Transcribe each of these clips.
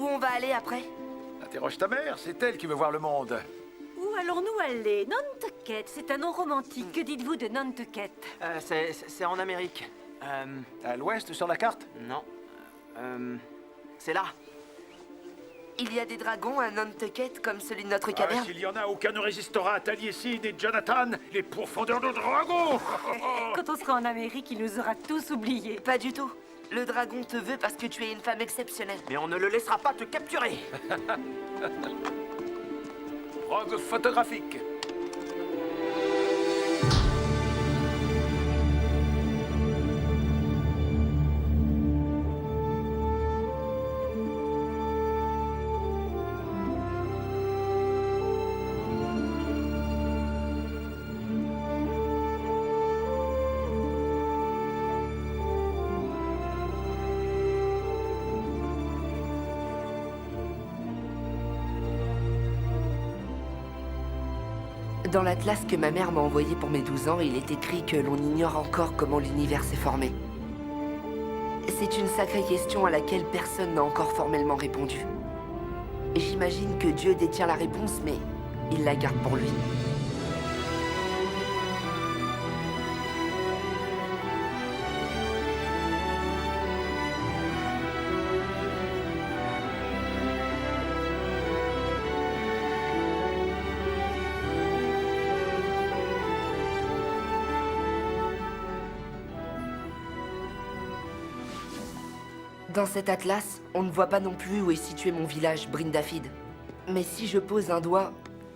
Où on va aller après? Interroge ta mère, c'est elle qui veut voir le monde. Où allons-nous aller? Nantucket, c'est un nom romantique. Que dites-vous de Nantucket? C'est en Amérique. À l'ouest sur la carte? Non. C'est là. Il y a des dragons à Nantucket comme celui de notre Ah, caverne? s'il y en a, aucun ne résistera à Taliesin et Jonathan, les pourfendeurs de dragons. Quand on sera en Amérique, il nous aura tous oubliés. Pas du tout. Le dragon te veut parce que tu es une femme exceptionnelle. Mais on ne le laissera pas te capturer. Rogue photographique. Dans l'atlas que ma mère m'a envoyé pour mes 12 ans, il est écrit que l'on ignore encore comment l'univers s'est formé. C'est une sacrée question à laquelle personne n'a encore formellement répondu. J'imagine que Dieu détient la réponse, mais il la garde pour lui. Dans cet atlas, on ne voit pas non plus où est situé mon village, Brindafid. Mais si je pose un doigt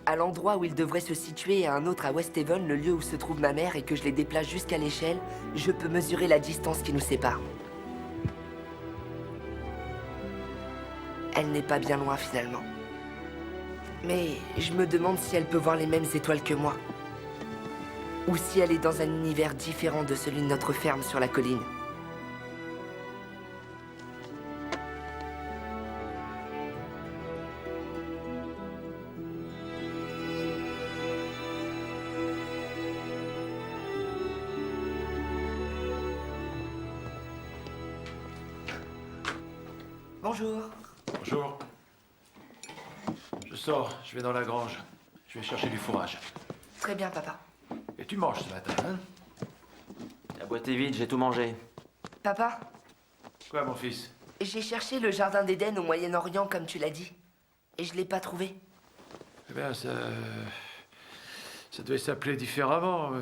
à l'endroit où il devrait se situer et un autre à Westhaven, le lieu où se trouve ma mère, et que je les déplace jusqu'à l'échelle, je peux mesurer la distance qui nous sépare. Elle n'est pas bien loin finalement. Mais je me demande si elle peut voir les mêmes étoiles que moi. Ou si elle est dans un univers différent de celui de notre ferme sur la colline. Bonjour. Bonjour. Je sors, je vais dans la grange. Je vais chercher du fourrage. Très bien, papa. Et tu manges ce matin, hein? La boîte est vide, j'ai tout mangé. Papa, Quoi, mon fils? j'ai cherché le jardin d'Éden au Moyen-Orient, comme tu l'as dit. Et je l'ai pas trouvé. Eh bien, ça devait s'appeler différemment.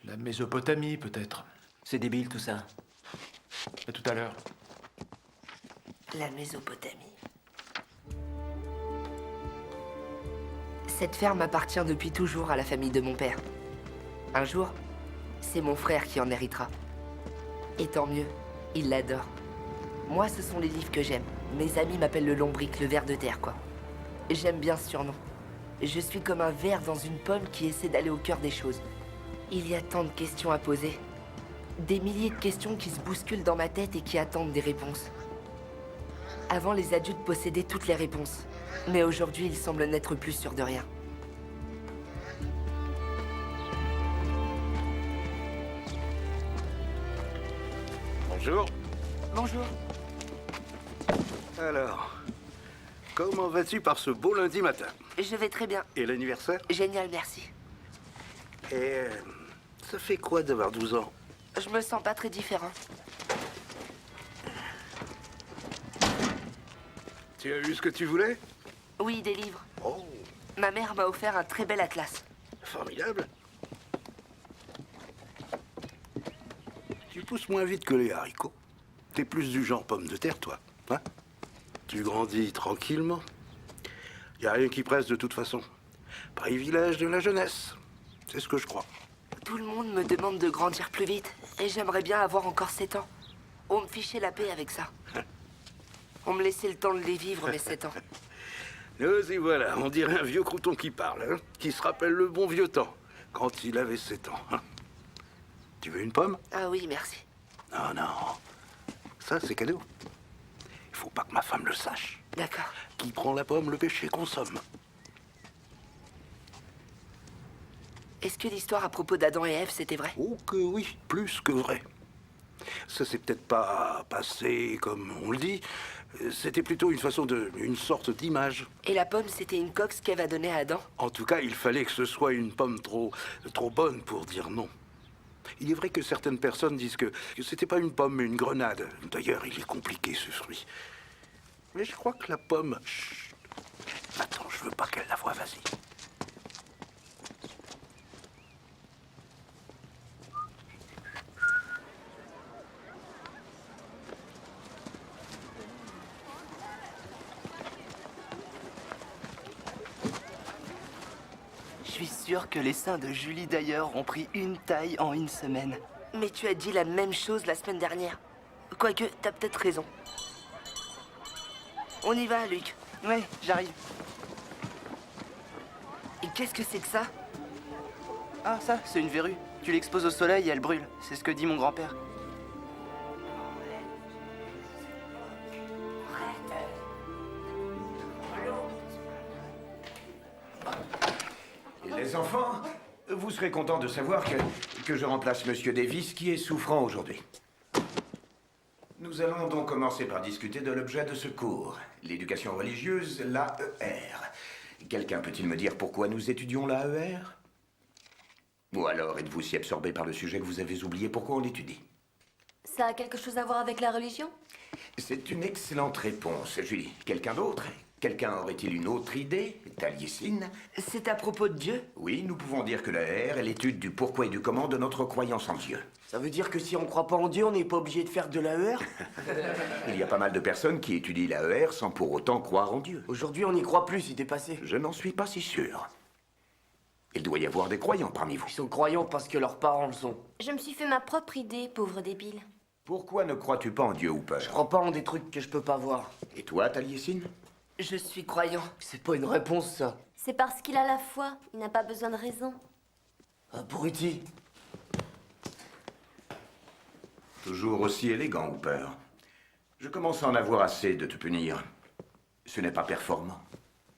La Mésopotamie, peut-être. C'est débile tout ça. À tout à l'heure. La Mésopotamie. Cette ferme appartient depuis toujours à la famille de mon père. Un jour, c'est mon frère qui en héritera. Et tant mieux, il l'adore. Moi, ce sont les livres que j'aime. Mes amis m'appellent le lombric, le ver de terre, quoi. J'aime bien ce surnom. Je suis comme un ver dans une pomme qui essaie d'aller au cœur des choses. Il y a tant de questions à poser. Des milliers de questions qui se bousculent dans ma tête et qui attendent des réponses. Avant, les adultes possédaient toutes les réponses. Mais aujourd'hui, ils semblent n'être plus sûrs de rien. Bonjour. Bonjour. Alors, comment vas-tu par ce beau lundi matin? Je vais très bien. Et l'anniversaire? Génial, merci. Et ça fait quoi d'avoir 12 ans? Je me sens pas très différent. Tu as eu ce que tu voulais? Oui, des livres. Oh, Ma mère m'a offert un très bel atlas. formidable. Tu pousses moins vite que les haricots. T'es plus du genre pomme de terre, toi. Hein? Tu grandis tranquillement. Y a rien qui presse de toute façon. Privilège de la jeunesse. C'est ce que je crois. Tout le monde me demande de grandir plus vite. Et j'aimerais bien avoir encore 7 ans. On me fichait la paix avec ça. On me laissait le temps de les vivre, mes 7 ans. Nous y voilà, on dirait un vieux crouton qui parle, hein, qui se rappelle le bon vieux temps, quand il avait 7 ans. Hein. Tu veux une pomme? Ah oui, merci. Non, non. Ça, c'est cadeau. Il faut pas que ma femme le sache. D'accord. Qui prend la pomme, le péché consomme. Est-ce que l'histoire à propos d'Adam et Ève, c'était vrai? Oh que oui, plus que vrai. Ça s'est peut-être pas passé comme on le dit. C'était plutôt une sorte d'image. Et la pomme, c'était une coque qu'Ève a donnée à Adam? En tout cas, il fallait que ce soit une pomme trop bonne pour dire non. Il est vrai que certaines personnes disent que c'était pas une pomme, mais une grenade. D'ailleurs, il est compliqué, ce fruit. Mais je crois que la pomme... Chut. Attends, je veux pas qu'elle la voie, vas-y. Je suis sûr que les seins de Julie d'ailleurs ont pris une taille en une semaine. Mais tu as dit la même chose la semaine dernière. Quoique, t'as peut-être raison. On y va, Luc. Ouais, j'arrive. Et qu'est-ce que c'est que ça? Ah, ça, c'est une verrue. Tu l'exposes au soleil et elle brûle. C'est ce que dit mon grand-père. Les enfants, vous serez contents de savoir que je remplace Monsieur Davis qui est souffrant aujourd'hui. Nous allons donc commencer par discuter de l'objet de ce cours, l'éducation religieuse, l'AER. Quelqu'un peut-il me dire pourquoi nous étudions l'AER? Ou alors êtes-vous si absorbé par le sujet que vous avez oublié pourquoi on l'étudie? Ça a quelque chose à voir avec la religion? C'est une excellente réponse, Julie. Quelqu'un d'autre? Quelqu'un aurait-il une autre idée? Taliesin? C'est à propos de Dieu? Oui, nous pouvons dire que l'AER est l'étude du pourquoi et du comment de notre croyance en Dieu. Ça veut dire que si on croit pas en Dieu, on n'est pas obligé de faire de l'AER? Il y a pas mal de personnes qui étudient l'AER sans pour autant croire en Dieu. Aujourd'hui, on n'y croit plus, si t'es passé. Je n'en suis pas si sûr. Il doit y avoir des croyants parmi vous. Ils sont croyants parce que leurs parents le sont. Je me suis fait ma propre idée, pauvre débile. Pourquoi ne crois-tu pas en Dieu, Hooper? Je crois pas en des trucs que je peux pas voir. Et toi, Taliesin? Je suis croyant. C'est pas une réponse, ça. C'est parce qu'il a la foi, il n'a pas besoin de raison. Abruti. Toujours aussi élégant, Hooper. Je commence à en avoir assez de te punir. Ce n'est pas performant.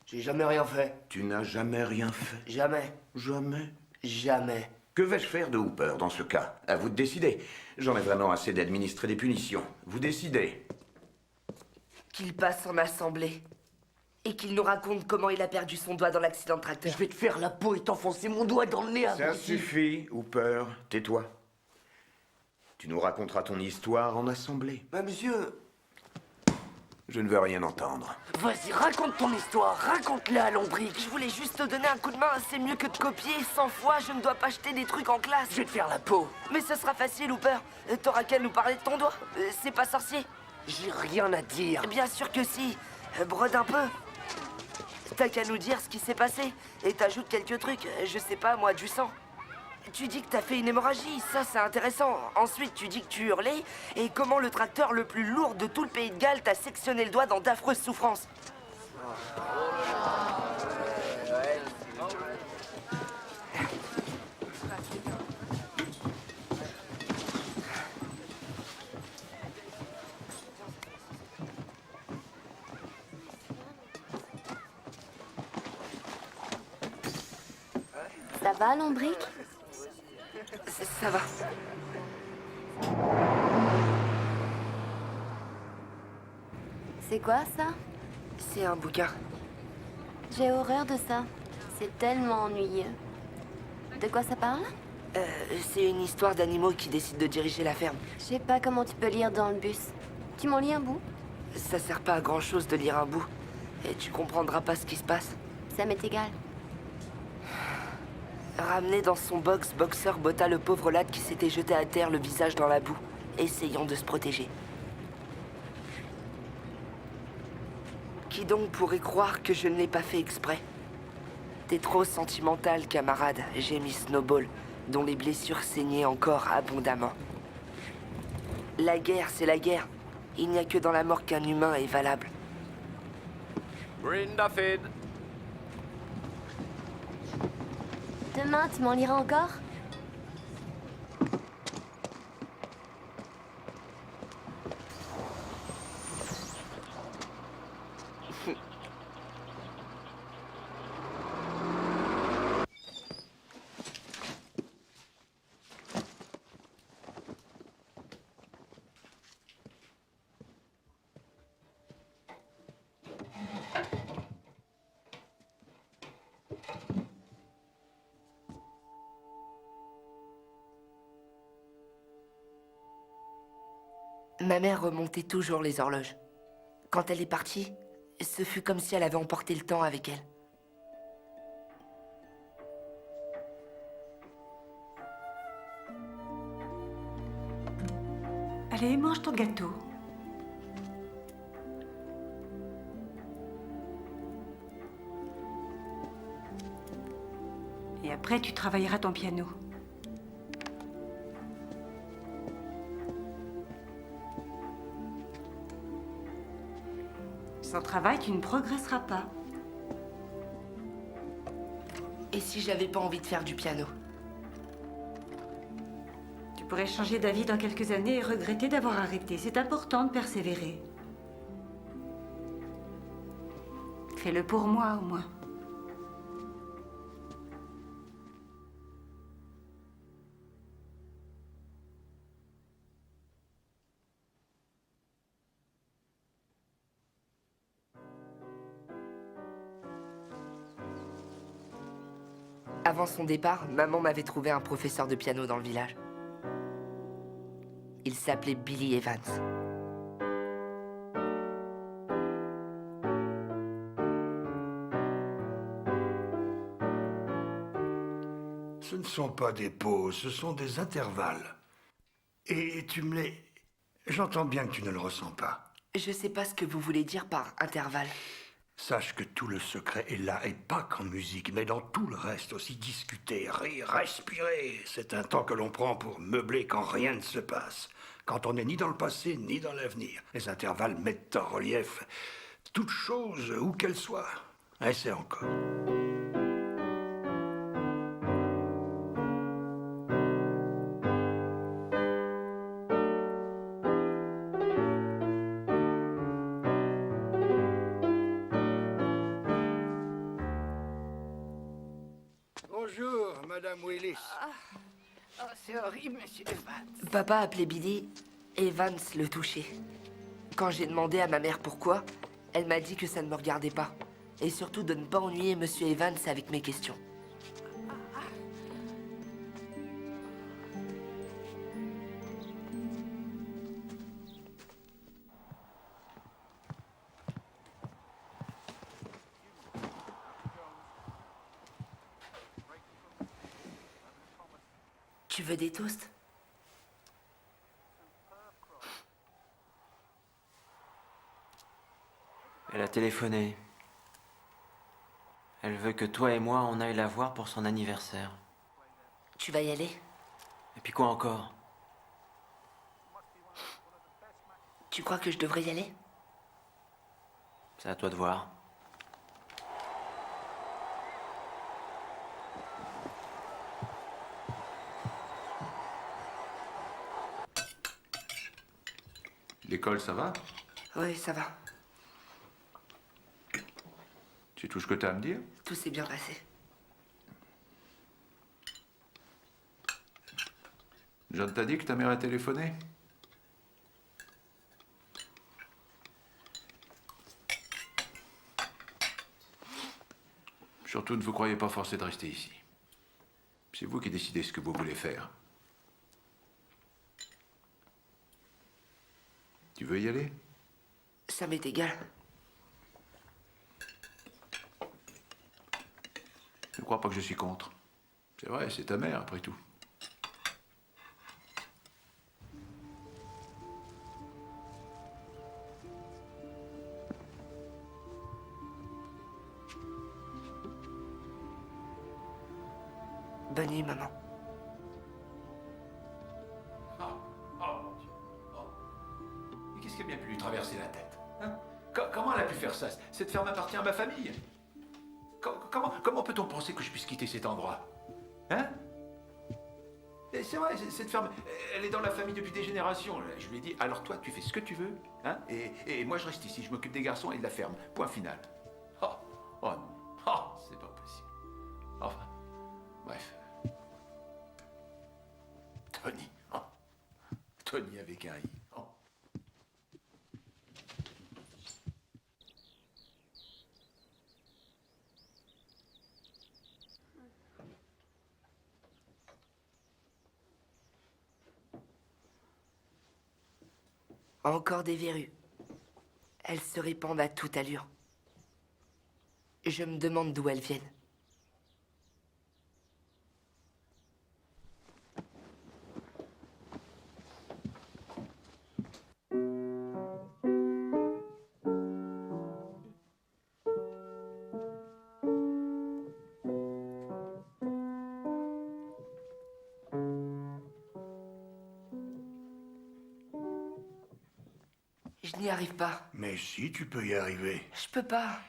J'ai jamais rien fait. Tu n'as jamais rien fait. Jamais. Jamais. Jamais. Que vais-je faire de Hooper dans ce cas? À vous de décider. J'en ai vraiment assez d'administrer des punitions. Vous décidez. Qu'il passe en assemblée. Et qu'il nous raconte comment il a perdu son doigt dans l'accident de tracteur. Je vais te faire la peau et t'enfoncer mon doigt dans le nez, Ça abruti. suffit, Hooper. Tais-toi. Tu nous raconteras ton histoire en assemblée. Bah, monsieur... Je ne veux rien entendre. Vas-y, raconte ton histoire, raconte-la à Lombric. Je voulais juste te donner un coup de main, c'est mieux que de copier 100 fois, je ne dois pas jeter des trucs en classe. Je vais te faire la peau. Mais ce sera facile, Hooper. T'auras qu'à nous parler de ton doigt. C'est pas sorcier. J'ai rien à dire. Bien sûr que si. Brode un peu. T'as qu'à nous dire ce qui s'est passé. Et t'ajoutes quelques trucs, je sais pas, moi, du sang. Tu dis que t'as fait une hémorragie, ça c'est intéressant. Ensuite, tu dis que tu hurlais. Et comment le tracteur le plus lourd de tout le pays de Galles t'a sectionné le doigt dans d'affreuses souffrances. Ça va, Lombric? Ça va. C'est quoi, ça? C'est un bouquin. J'ai horreur de ça. C'est tellement ennuyeux. De quoi ça parle? C'est une histoire d'animaux qui décident de diriger la ferme. Je sais pas comment tu peux lire dans le bus. Tu m'en lis un bout? Ça sert pas à grand chose de lire un bout. Et tu comprendras pas ce qui se passe. Ça m'est égal. Ramené dans son box, Boxer botta le pauvre lad qui s'était jeté à terre le visage dans la boue, essayant de se protéger. Qui donc pourrait croire que je ne l'ai pas fait exprès? T'es trop sentimental, camarade, gémit Snowball, dont les blessures saignaient encore abondamment. La guerre, c'est la guerre. Il n'y a que dans la mort qu'un humain est valable. Brindafid. Demain, tu m'en liras encore? Ma mère remontait toujours les horloges. Quand elle est partie, ce fut comme si elle avait emporté le temps avec elle. Allez, mange ton gâteau. Et après, tu travailleras ton piano. Sans travail, tu ne progresseras pas. Et si j'avais pas envie de faire du piano? Tu pourrais changer d'avis dans quelques années et regretter d'avoir arrêté. C'est important de persévérer. Fais-le pour moi, au moins. Avant son départ, maman m'avait trouvé un professeur de piano dans le village. Il s'appelait Billy Evans. Ce ne sont pas des pauses, ce sont des intervalles. Et tu me les... J'entends bien que tu ne le ressens pas. Je sais pas ce que vous voulez dire par intervalle. Sache que tout le secret est là, et pas qu'en musique, mais dans tout le reste aussi. Discuter, rire, respirer. C'est un temps que l'on prend pour meubler quand rien ne se passe. Quand on n'est ni dans le passé, ni dans l'avenir. Les intervalles mettent en relief toute chose, où qu'elle soit. Essaie encore. Bonjour, Madame Willis. Oh, c'est horrible, monsieur Evans. Papa appelait Billy Evans le toucher. Quand j'ai demandé à ma mère pourquoi, elle m'a dit que ça ne me regardait pas. Et surtout de ne pas ennuyer Monsieur Evans avec mes questions. Tu veux des toasts? Elle a téléphoné. Elle veut que toi et moi, on aille la voir pour son anniversaire. Tu vas y aller? Et puis quoi encore? Tu crois que je devrais y aller? C'est à toi de voir. L'école, ça va? Oui, ça va. C'est tout ce que t'as à me dire? Tout s'est bien passé. John t'a dit que ta mère a téléphoné? Surtout, ne vous croyez pas forcé de rester ici. C'est vous qui décidez ce que vous voulez faire. Tu veux y aller? Ça m'est égal. Ne crois pas que je suis contre. C'est vrai, c'est ta mère, après tout. Bonne nuit, maman. Mais qu'est-ce qui a bien pu lui traverser la tête, hein? Comment elle a pu faire ça? Cette ferme appartient à ma famille. Comment peut-on penser que je puisse quitter cet endroit? Hein? Et c'est vrai, cette ferme, elle est dans la famille depuis des générations. Je lui ai dit, alors toi, tu fais ce que tu veux, hein? Et moi, je reste ici, je m'occupe des garçons et de la ferme. Point final. Oh non. Oh, c'est pas possible. Enfin, bref. Tony. Oh. Tony avec un i. Oh. Encore des verrues. Elles se répandent à toute allure. Je me demande d'où elles viennent. Je n'y arrive pas. Mais si, tu peux y arriver. Je peux pas.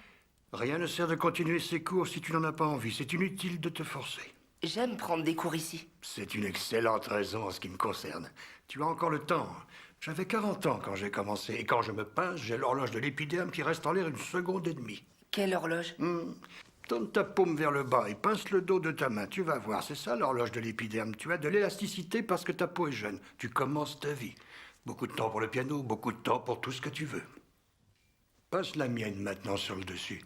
Rien ne sert de continuer ces cours si tu n'en as pas envie. C'est inutile de te forcer. J'aime prendre des cours ici. C'est une excellente raison en ce qui me concerne. Tu as encore le temps. J'avais 40 ans quand j'ai commencé. Et quand je me pince, j'ai l'horloge de l'épiderme qui reste en l'air 1,5 seconde. Quelle horloge? Tourne ta paume vers le bas et pince le dos de ta main. Tu vas voir, c'est ça l'horloge de l'épiderme. Tu as de l'élasticité parce que ta peau est jeune. Tu commences ta vie. Beaucoup de temps pour le piano, beaucoup de temps pour tout ce que tu veux. Passe la mienne maintenant sur le dessus.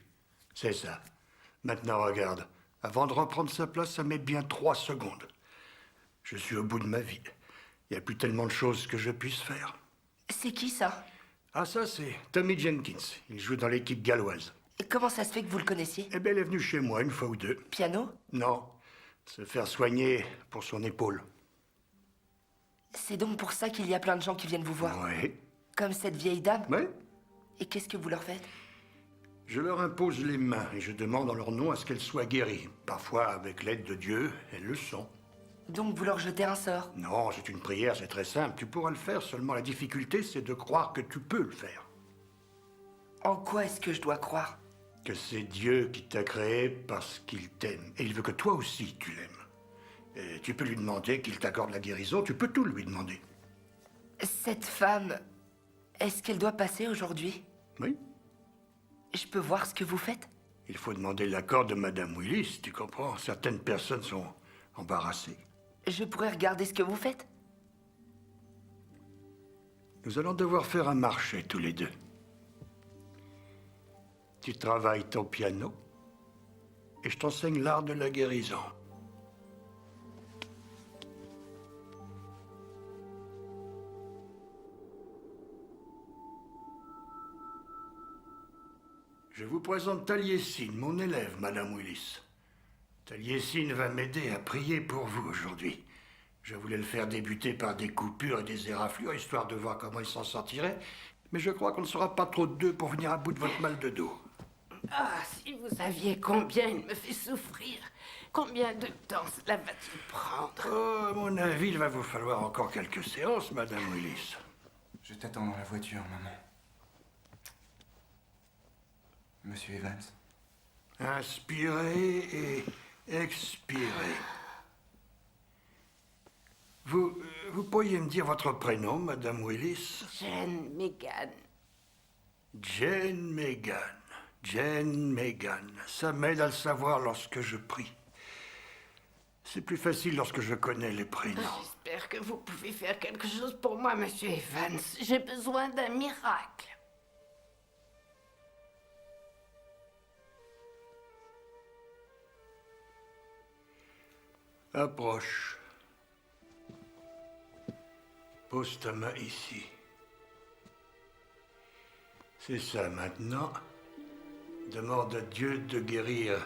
C'est ça. Maintenant, regarde. Avant de reprendre sa place, ça met bien 3 secondes. Je suis au bout de ma vie. Il n'y a plus tellement de choses que je puisse faire. C'est qui ça? Ah, ça, c'est Tommy Jenkins. Il joue dans l'équipe galloise. Et comment ça se fait que vous le connaissiez? Eh bien, elle est venue chez moi une fois ou deux. Piano? Non, se faire soigner pour son épaule. C'est donc pour ça qu'il y a plein de gens qui viennent vous voir. Oui. Comme cette vieille dame? Oui. Et qu'est-ce que vous leur faites? Je leur impose les mains et je demande en leur nom à ce qu'elles soient guéries. Parfois, avec l'aide de Dieu, elles le sont. Donc vous leur jetez un sort? Non, c'est une prière, c'est très simple. Tu pourras le faire, seulement la difficulté, c'est de croire que tu peux le faire. En quoi est-ce que je dois croire? Que c'est Dieu qui t'a créé parce qu'il t'aime. Et il veut que toi aussi, tu l'aimes. Et tu peux lui demander qu'il t'accorde la guérison, tu peux tout lui demander. Cette femme, est-ce qu'elle doit passer aujourd'hui? Oui. Je peux voir ce que vous faites? Il faut demander l'accord de Madame Willis, tu comprends? Certaines personnes sont embarrassées. Je pourrais regarder ce que vous faites? Nous allons devoir faire un marché tous les deux. Tu travailles ton piano et je t'enseigne l'art de la guérison. Je vous présente Taliesin, mon élève, Madame Willis. Taliesin va m'aider à prier pour vous aujourd'hui. Je voulais le faire débuter par des coupures et des éraflures, histoire de voir comment il s'en sortirait, mais je crois qu'on ne sera pas trop de deux pour venir à bout de votre mal de dos. Ah, si vous saviez combien il me fait souffrir. Combien de temps cela va-t-il prendre? Oh, à mon avis, il va vous falloir encore quelques séances, Madame Willis. Je t'attends dans la voiture, maman. Monsieur Evans. Inspirez et expirez. Vous pourriez me dire votre prénom, Madame Willis? Jane Megan. Jane Megan. Jane Megan. Ça m'aide à le savoir lorsque je prie. C'est plus facile lorsque je connais les prénoms. J'espère que vous pouvez faire quelque chose pour moi, Monsieur Evans. J'ai besoin d'un miracle. Approche. Pose ta main ici. C'est ça maintenant. Demande à Dieu de guérir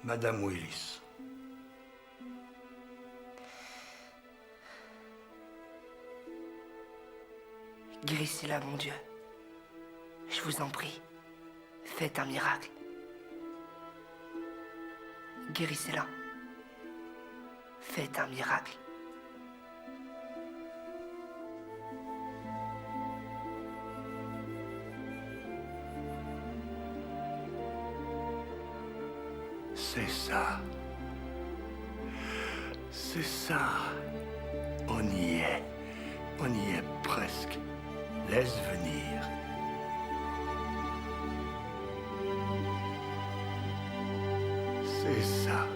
Madame Willis. Guérissez-la, mon Dieu. Je vous en prie. Faites un miracle. Guérissez-la. Faites un miracle. C'est ça. C'est ça. On y est. On y est presque. Laisse venir. C'est ça.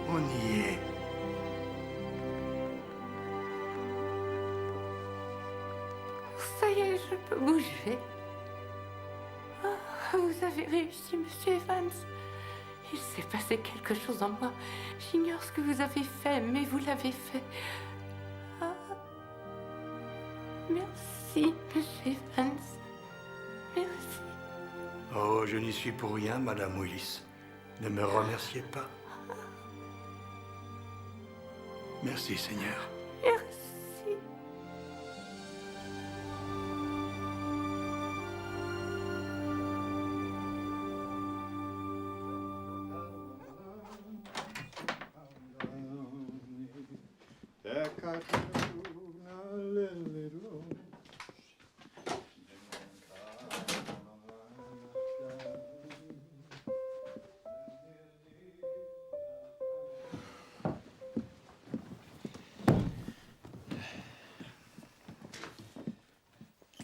On y est. Ça y est, je peux bouger. Ah, vous avez réussi, Monsieur Evans. Il s'est passé quelque chose en moi. J'ignore ce que vous avez fait, mais vous l'avez fait. Ah. Merci. Merci, Monsieur Evans. Merci. Oh, je n'y suis pour rien, Madame Willis. Ne me remerciez pas. Merci, Seigneur. Merci.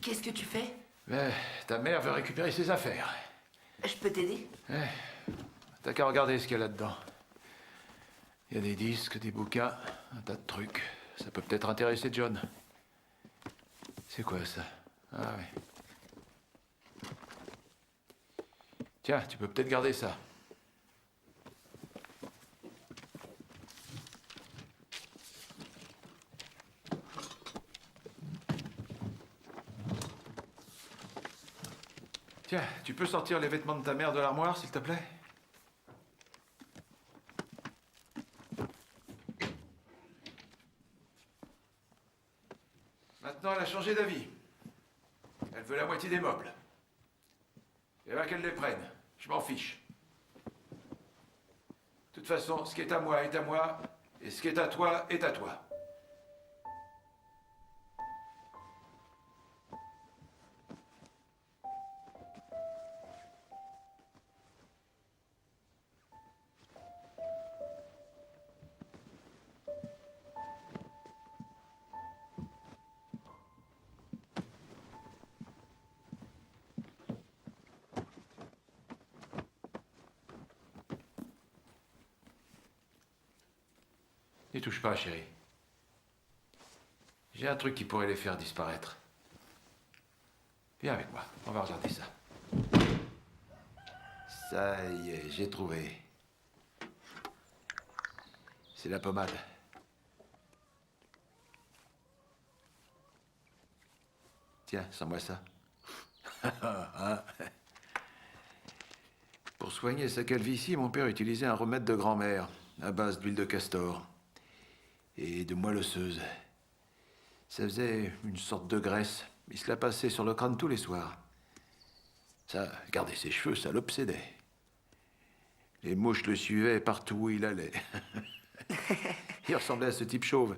Qu'est-ce que tu fais? Ta mère veut récupérer ses affaires. Je peux t'aider? T'as qu'à regarder ce qu'il y a là-dedans. Il y a des disques, des bouquins, un tas de trucs. Ça peut peut-être intéresser John. C'est quoi ça? Ah ouais. Tiens, tu peux peut-être garder ça. Tiens, tu peux sortir les vêtements de ta mère de l'armoire, s'il te plaît? Maintenant, elle a changé d'avis. Elle veut la moitié des meubles. Et va qu'elle les prenne. Je m'en fiche. De toute façon, ce qui est à moi est à moi, et ce qui est à toi est à toi. N'y touche pas, chérie. J'ai un truc qui pourrait les faire disparaître. Viens avec moi, on va regarder ça. Ça y est, j'ai trouvé. C'est la pommade. Tiens, sens-moi ça. Hein? Pour soigner sa calvitie, mon père utilisait un remède de grand-mère à base d'huile de castor et de moelle osseuse. Ça faisait une sorte de graisse. Il se la passait sur le crâne tous les soirs. Ça, garder ses cheveux, ça l'obsédait. Les mouches le suivaient partout où il allait. Il ressemblait à ce type chauve.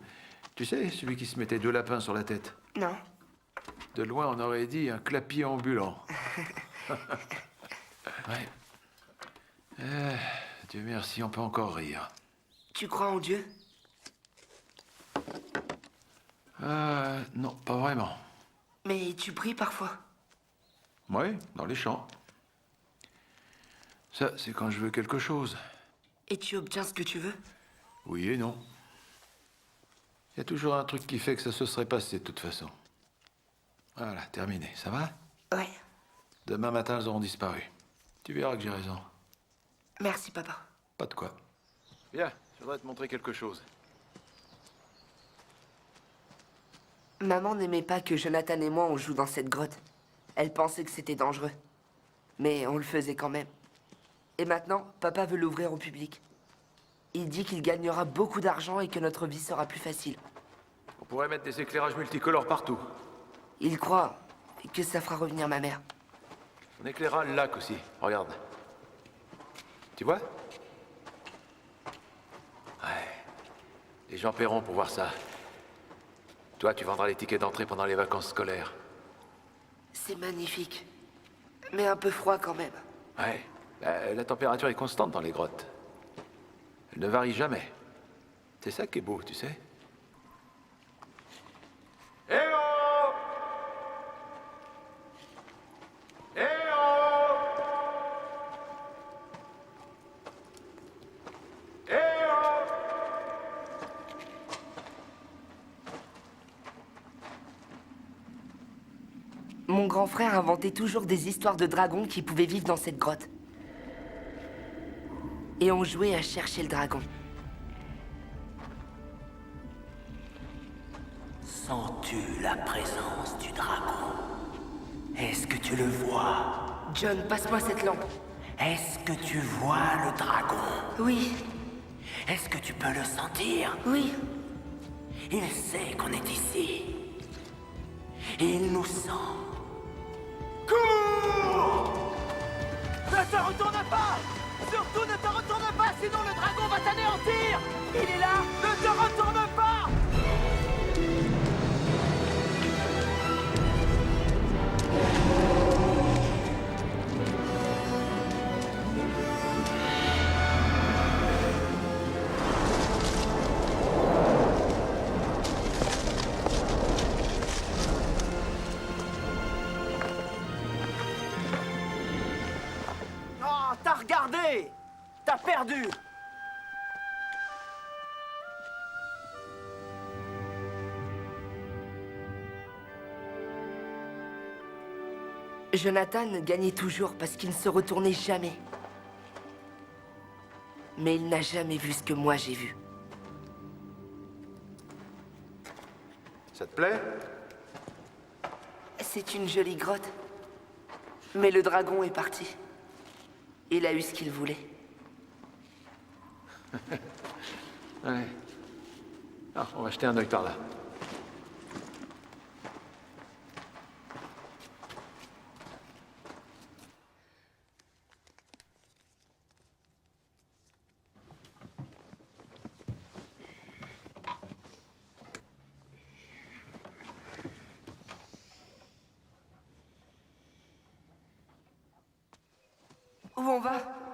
Tu sais, celui qui se mettait 2 lapins sur la tête. Non. De loin, on aurait dit un clapier ambulant. Ouais. Dieu merci, on peut encore rire. Tu crois en Dieu? Non, pas vraiment. Mais tu pries parfois. Oui, dans les champs. Ça, c'est quand je veux quelque chose. Et tu obtiens ce que tu veux? Oui et non. Il y a toujours un truc qui fait que ça se serait passé de toute façon. Voilà, terminé. Ça va? Ouais. Demain matin, elles auront disparu. Tu verras que j'ai raison. Merci, papa. Pas de quoi. Viens, je voudrais te montrer quelque chose. Maman n'aimait pas que Jonathan et moi on joue dans cette grotte. Elle pensait que c'était dangereux. Mais on le faisait quand même. Et maintenant, papa veut l'ouvrir au public. Il dit qu'il gagnera beaucoup d'argent et que notre vie sera plus facile. On pourrait mettre des éclairages multicolores partout. Il croit que ça fera revenir ma mère. On éclairera le lac aussi. Regarde. Tu vois? Ouais. Les gens paieront pour voir ça. Toi, tu vendras les tickets d'entrée pendant les vacances scolaires. C'est magnifique. Mais un peu froid quand même. Ouais. La température est constante dans les grottes. Elle ne varie jamais. C'est ça qui est beau, tu sais. Eh oh! Eh oh! Eh oh! Mon grand frère inventait toujours des histoires de dragons qui pouvaient vivre dans cette grotte. Et on jouait à chercher le dragon. Sens-tu la présence du dragon? Est-ce que tu le vois? John, passe-moi cette lampe. Est-ce que tu vois le dragon? Oui, Est-ce que tu peux le sentir? oui. Il sait qu'on est ici. Il nous sent. Cours! Ne te retourne pas! Surtout ne te retourne pas, sinon le dragon va t'anéantir! Il est là! Ne te retourne pas! Oh, t'as regardé! T'as perdu! Jonathan gagnait toujours parce qu'il ne se retournait jamais. Mais il n'a jamais vu ce que moi j'ai vu. Ça te plaît? C'est une jolie grotte. Mais le dragon est parti. Il a eu ce qu'il voulait. Ouais. Ah, on va jeter un œil par là.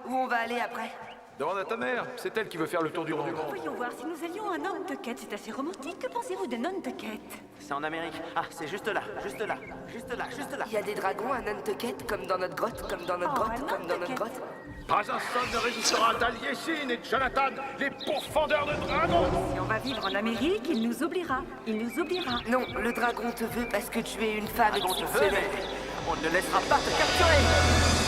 Où on va aller après? Demande à ta mère, c'est elle qui veut faire le tour du monde. Voyons voir si nous allions à Nantucket. C'est assez romantique. Que pensez-vous de Nantucket? C'est en Amérique. Ah, c'est juste là, juste là, juste là, juste là. Il y a des dragons à Nantucket, comme dans notre grotte, comme dans notre Oh, grotte, à comme dans notre Nantucket. grotte. Pas un seul ne résistera à Taliesin et Jonathan, les pourfendeurs de dragons! Si on va vivre en Amérique, il nous oubliera. Il nous oubliera. Non, le dragon te veut parce que tu es une femme On te veut, exceptionnelle. mais on ne laissera pas te capturer!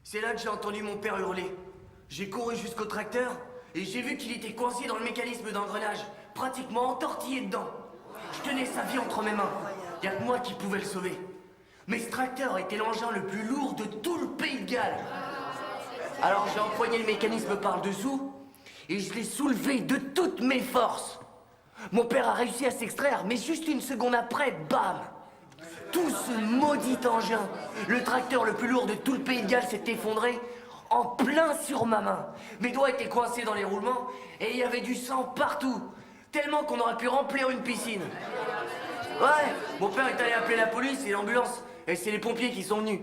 C'est là que j'ai entendu mon père hurler. J'ai couru jusqu'au tracteur et j'ai vu qu'il était coincé dans le mécanisme d'engrenage, pratiquement entortillé dedans. Je tenais sa vie entre mes mains. Y a que moi qui pouvais le sauver. Mais ce tracteur était l'engin le plus lourd de tout le pays de Galles. Alors j'ai empoigné le mécanisme par le dessous et je l'ai soulevé de toutes mes forces. Mon père a réussi à s'extraire, mais juste une seconde après, bam! Tout ce maudit engin, le tracteur le plus lourd de tout le pays de Galles s'est effondré en plein sur ma main. Mes doigts étaient coincés dans les roulements et il y avait du sang partout, tellement qu'on aurait pu remplir une piscine. Ouais, mon père est allé appeler la police et l'ambulance, et c'est les pompiers qui sont venus.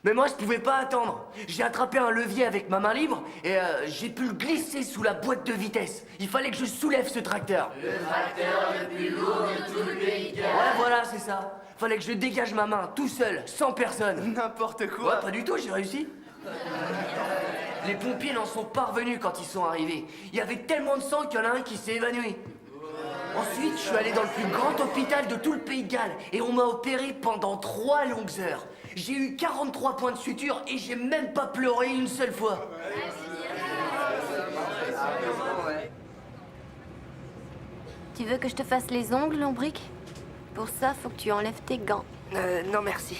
Mais moi, je pouvais pas attendre. J'ai attrapé un levier avec ma main libre et j'ai pu le glisser sous la boîte de vitesse. Il fallait que je soulève ce tracteur. Le tracteur le plus lourd de tout le pays de Galles. Ouais, voilà, c'est ça. Fallait que je dégage ma main, tout seul, sans personne. N'importe quoi. Ouais, pas du tout, j'ai réussi. Les pompiers n'en sont pas revenus quand ils sont arrivés. Il y avait tellement de sang qu'il y en a un qui s'est évanoui. Ensuite, je suis allé dans le plus grand hôpital de tout le pays de Galles et on m'a opéré pendant 3 longues heures. J'ai eu 43 points de suture et j'ai même pas pleuré une seule fois. Tu veux que je te fasse les ongles, Lombric? Pour ça, faut que tu enlèves tes gants. Non merci.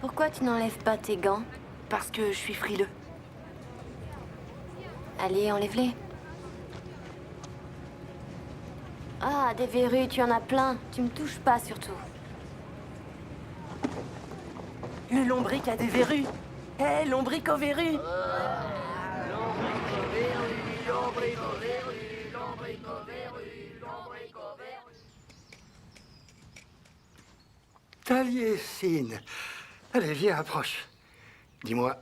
Pourquoi tu n'enlèves pas tes gants? Parce que je suis frileux. Allez, enlève-les. Ah, des verrues, tu en as plein. Tu me touches pas, surtout. Le lombric a des verrues. Hé, lombric aux verrues. Taliesin. Allez, viens, approche. Dis-moi,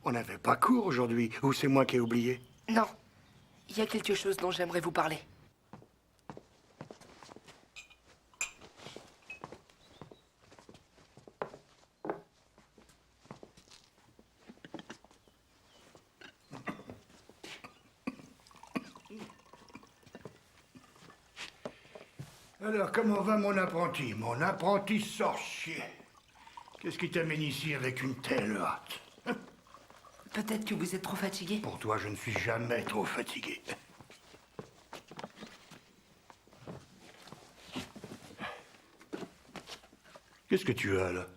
on n'avait pas cours aujourd'hui, ou c'est moi qui ai oublié? Non, il y a quelque chose dont j'aimerais vous parler. Alors, comment va mon apprenti sorcier? Qu'est-ce qui t'amène ici avec une telle hâte? Peut-être que vous êtes trop fatigué. Pour toi, je ne suis jamais trop fatigué. Qu'est-ce que tu as, là?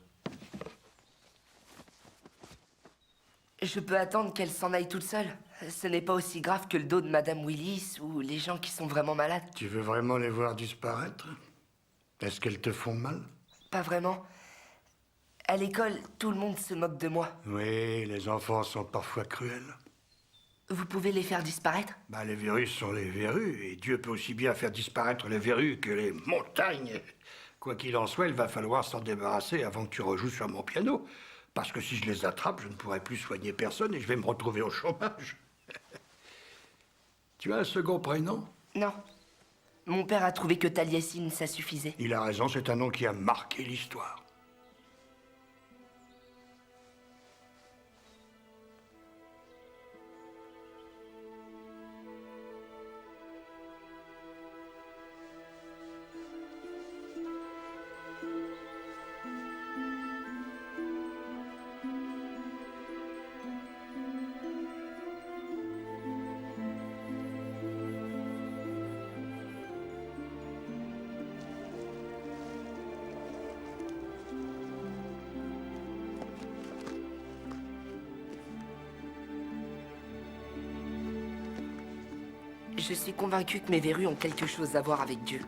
Je peux attendre qu'elle s'en aille toute seule. Ce n'est pas aussi grave que le dos de Madame Willis ou les gens qui sont vraiment malades. Tu veux vraiment les voir disparaître? Est-ce qu'elles te font mal? Pas vraiment. À l'école, tout le monde se moque de moi. Oui, les enfants sont parfois cruels. Vous pouvez les faire disparaître? Bah, les verrues sont les verrues, et Dieu peut aussi bien faire disparaître les verrues que les montagnes. Quoi qu'il en soit, il va falloir s'en débarrasser avant que tu rejoues sur mon piano. Parce que si je les attrape, je ne pourrai plus soigner personne et je vais me retrouver au chômage. Tu as un second prénom? Non. Mon père a trouvé que Taliesin, ça suffisait. Il a raison, c'est un nom qui a marqué l'histoire. Je suis convaincue que mes verrues ont quelque chose à voir avec Dieu.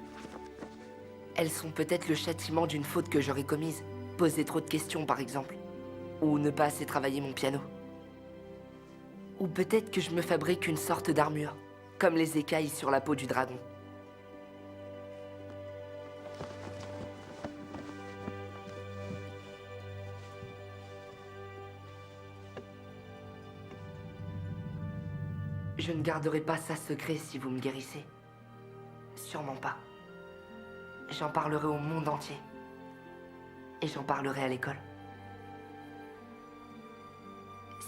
Elles sont peut-être le châtiment d'une faute que j'aurais commise. Poser trop de questions, par exemple. Ou ne pas assez travailler mon piano. Ou peut-être que je me fabrique une sorte d'armure, comme les écailles sur la peau du dragon. Je ne garderai pas ça secret si vous me guérissez. Sûrement pas. J'en parlerai au monde entier. Et j'en parlerai à l'école.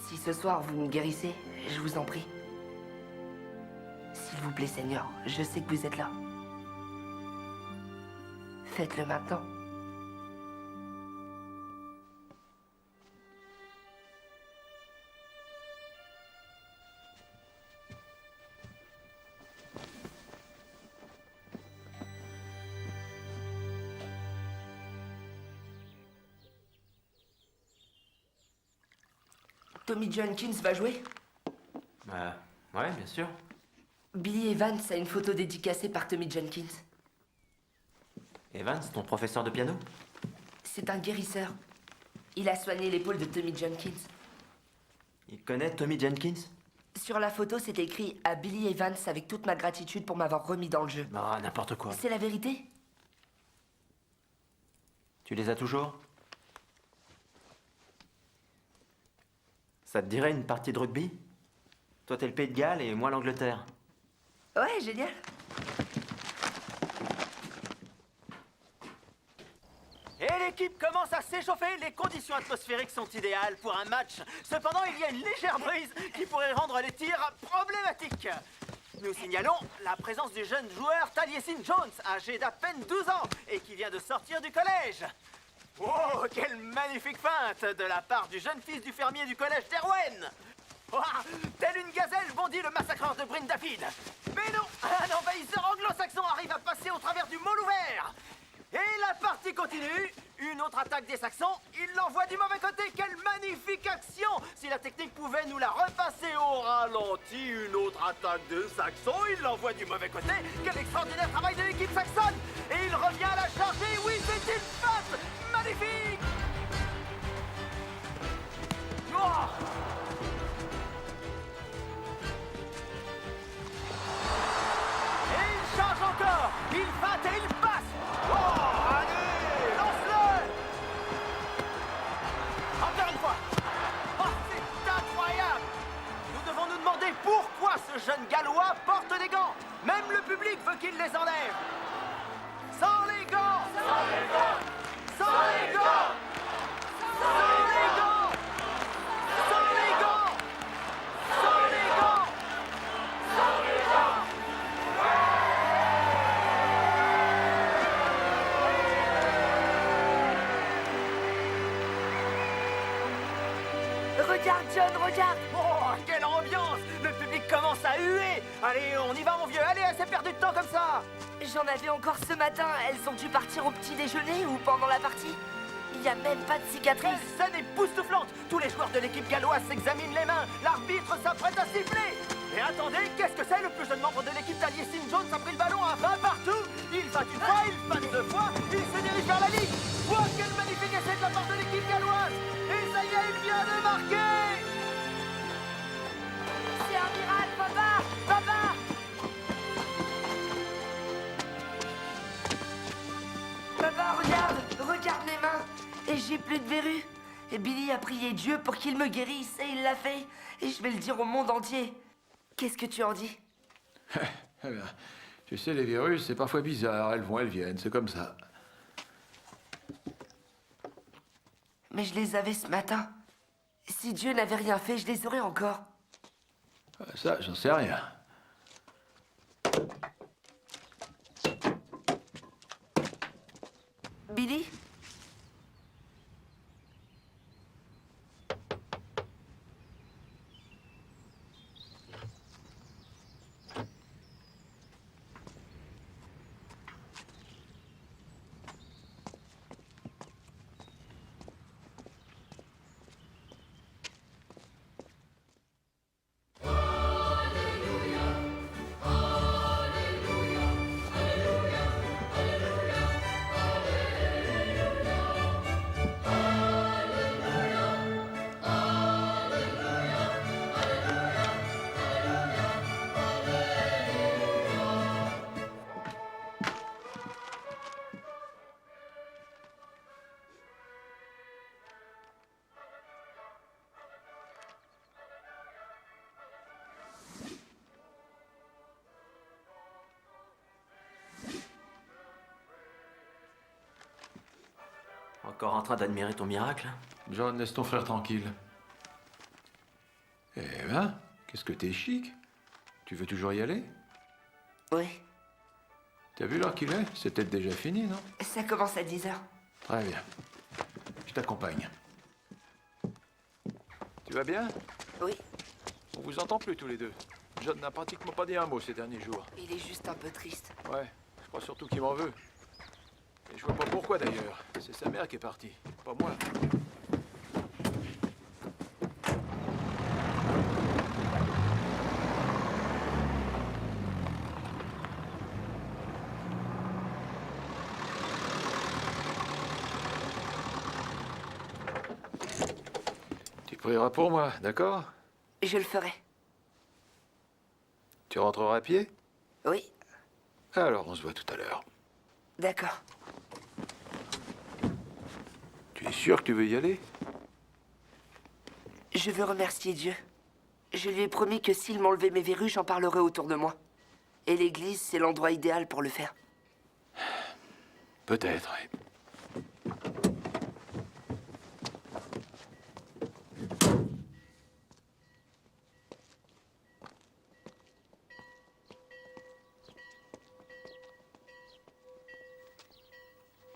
Si ce soir vous me guérissez, je vous en prie. S'il vous plaît, Seigneur, je sais que vous êtes là. Faites-le maintenant. Tommy Jenkins va jouer? Ouais, bien sûr. Billy Evans a une photo dédicacée par Tommy Jenkins. Evans, ton professeur de piano? C'est un guérisseur. Il a soigné l'épaule de Tommy Jenkins. Il connaît Tommy Jenkins? Sur la photo, c'est écrit à Billy Evans avec toute ma gratitude pour m'avoir remis dans le jeu. Ah, n'importe quoi. C'est la vérité? Tu les as toujours? Ça te dirait une partie de rugby? Toi, t'es le Pays de Galles et moi l'Angleterre. Ouais, génial. Et l'équipe commence à s'échauffer, les conditions atmosphériques sont idéales pour un match. Cependant, il y a une légère brise qui pourrait rendre les tirs problématiques. Nous signalons la présence du jeune joueur Taliesin Jones, âgé d'à peine 12 ans et qui vient de sortir du collège. Oh, quelle magnifique feinte de la part du jeune fils du fermier du collège d'Erwen. Oh, tel une gazelle bondit le massacreur de Bryn Dafid. Mais non, un envahisseur anglo-saxon arrive à passer au travers du môle ouvert. Et la partie continue. Une autre attaque des Saxons. Il l'envoie du mauvais côté. Quelle magnifique action! Si la technique pouvait nous la repasser au ralenti. Une autre attaque des Saxons. Il l'envoie du mauvais côté. Quel extraordinaire travail de l'équipe saxonne! Et il revient à la charge. Et oui, c'est une passe magnifique! Oh! Et il change encore. Il feinte et il passe. Oh, allez, lance-le! Encore une fois. Oh, c'est incroyable! Nous devons nous demander pourquoi ce jeune Gallois porte des gants. Même le public veut qu'il les enlève. Sans les gants! Sans les gants! regarde, John, regarde! Oh, quelle ambiance! Le public commence à huer! Allez, on y va, mon vieux! Allez, assez perdu de temps comme ça! J'en avais encore ce matin. Elles ont dû partir au petit déjeuner ou pendant la partie. Il n'y a même pas de cicatrice. Quelle scène époustouflante! Tous les joueurs de l'équipe galloise s'examinent les mains. L'arbitre s'apprête à siffler. Et attendez, qu'est-ce que c'est? Le plus jeune membre de l'équipe Taliesin Jones a pris le ballon à 20 partout. Il va une fois, il va deux fois, il se dirige vers la ligne. Wow, quel magnifique essai de la part de l'équipe galloise! Et ça y est, il vient de marquer! C'est un miracle, papa! Papa! Papa, regarde mes mains. Et j'ai plus de verrues. Et Billy a prié Dieu pour qu'il me guérisse et il l'a fait. Et je vais le dire au monde entier. Qu'est-ce que tu en dis? Eh bien, tu sais, les virus, c'est parfois bizarre. Elles vont, elles viennent, c'est comme ça. Mais je les avais ce matin. Si Dieu n'avait rien fait, je les aurais encore. Ça, j'en sais rien. Billy? Encore en train d'admirer ton miracle? John, laisse ton frère tranquille. Eh ben, qu'est-ce que t'es chic? Tu veux toujours y aller? Oui. T'as vu l'heure qu'il est? C'est peut-être déjà fini, non? Ça commence à 10h. Très bien. Je t'accompagne. Tu vas bien? Oui. On vous entend plus tous les deux. John n'a pratiquement pas dit un mot ces derniers jours. Il est juste un peu triste. Ouais, je crois surtout qu'il m'en veut. Et je vois pas pourquoi d'ailleurs. C'est sa mère qui est partie, pas moi. Tu prieras pour moi, d'accord? Je le ferai. Tu rentreras à pied? Oui. Alors, on se voit tout à l'heure. D'accord. Tu es sûr que tu veux y aller? Je veux remercier Dieu. Je lui ai promis que s'il m'enlevait mes verrues, j'en parlerai autour de moi. Et l'église, c'est l'endroit idéal pour le faire. Peut-être, oui.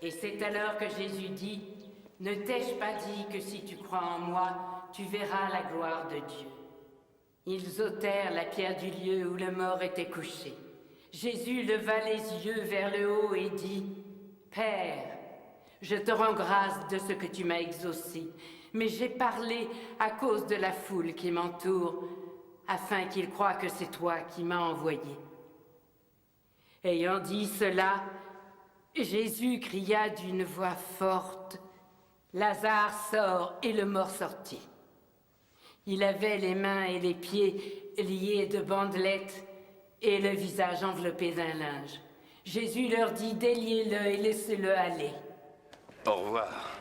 Et c'est alors que Jésus dit, « Ne t'ai-je pas dit que si tu crois en moi, tu verras la gloire de Dieu ?» Ils ôtèrent la pierre du lieu où le mort était couché. Jésus leva les yeux vers le haut et dit, « Père, je te rends grâce de ce que tu m'as exaucé, mais j'ai parlé à cause de la foule qui m'entoure, afin qu'ils croient que c'est toi qui m'as envoyé. » Ayant dit cela, Jésus cria d'une voix forte, « Lazare sort !» et le mort sortit. Il avait les mains et les pieds liés de bandelettes et le visage enveloppé d'un linge. Jésus leur dit, « Déliez-le et laissez-le aller. » Au revoir.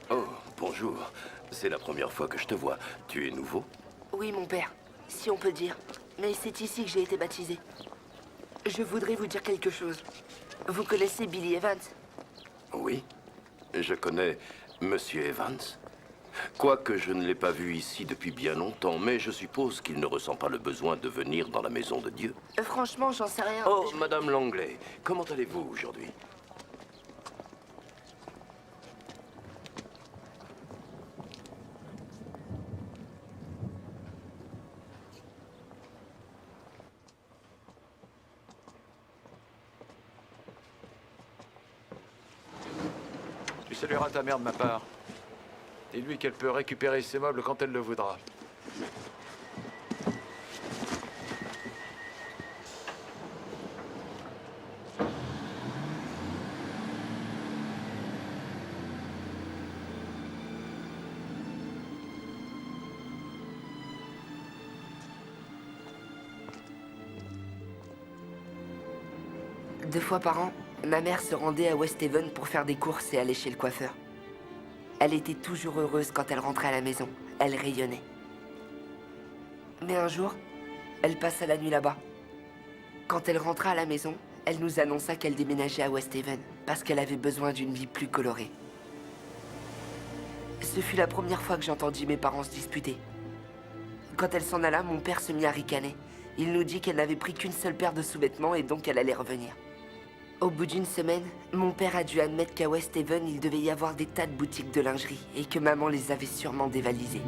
Oh, bonjour. C'est la première fois que je te vois. Tu es nouveau? Oui, mon père, si on peut dire. Mais c'est ici que j'ai été baptisé. Je voudrais vous dire quelque chose. Vous connaissez Billy Evans? Oui, je connais Monsieur Evans. Quoique je ne l'ai pas vu ici depuis bien longtemps, mais je suppose qu'il ne ressent pas le besoin de venir dans la maison de Dieu. Franchement, j'en sais rien. Oh, Madame Langley, comment allez-vous aujourd'hui? salueras ta mère de ma part. Dis-lui qu'elle peut récupérer ses meubles quand elle le voudra. Deux fois par an, ma mère se rendait à West Haven pour faire des courses et aller chez le coiffeur. Elle était toujours heureuse quand elle rentrait à la maison. Elle rayonnait. Mais un jour, elle passa la nuit là-bas. Quand elle rentra à la maison, elle nous annonça qu'elle déménageait à West Haven parce qu'elle avait besoin d'une vie plus colorée. Ce fut la première fois que j'entendis mes parents se disputer. Quand elle s'en alla, mon père se mit à ricaner. Il nous dit qu'elle n'avait pris qu'une seule paire de sous-vêtements et donc elle allait revenir. Au bout d'une semaine, mon père a dû admettre qu'à West Haven, il devait y avoir des tas de boutiques de lingerie et que maman les avait sûrement dévalisées.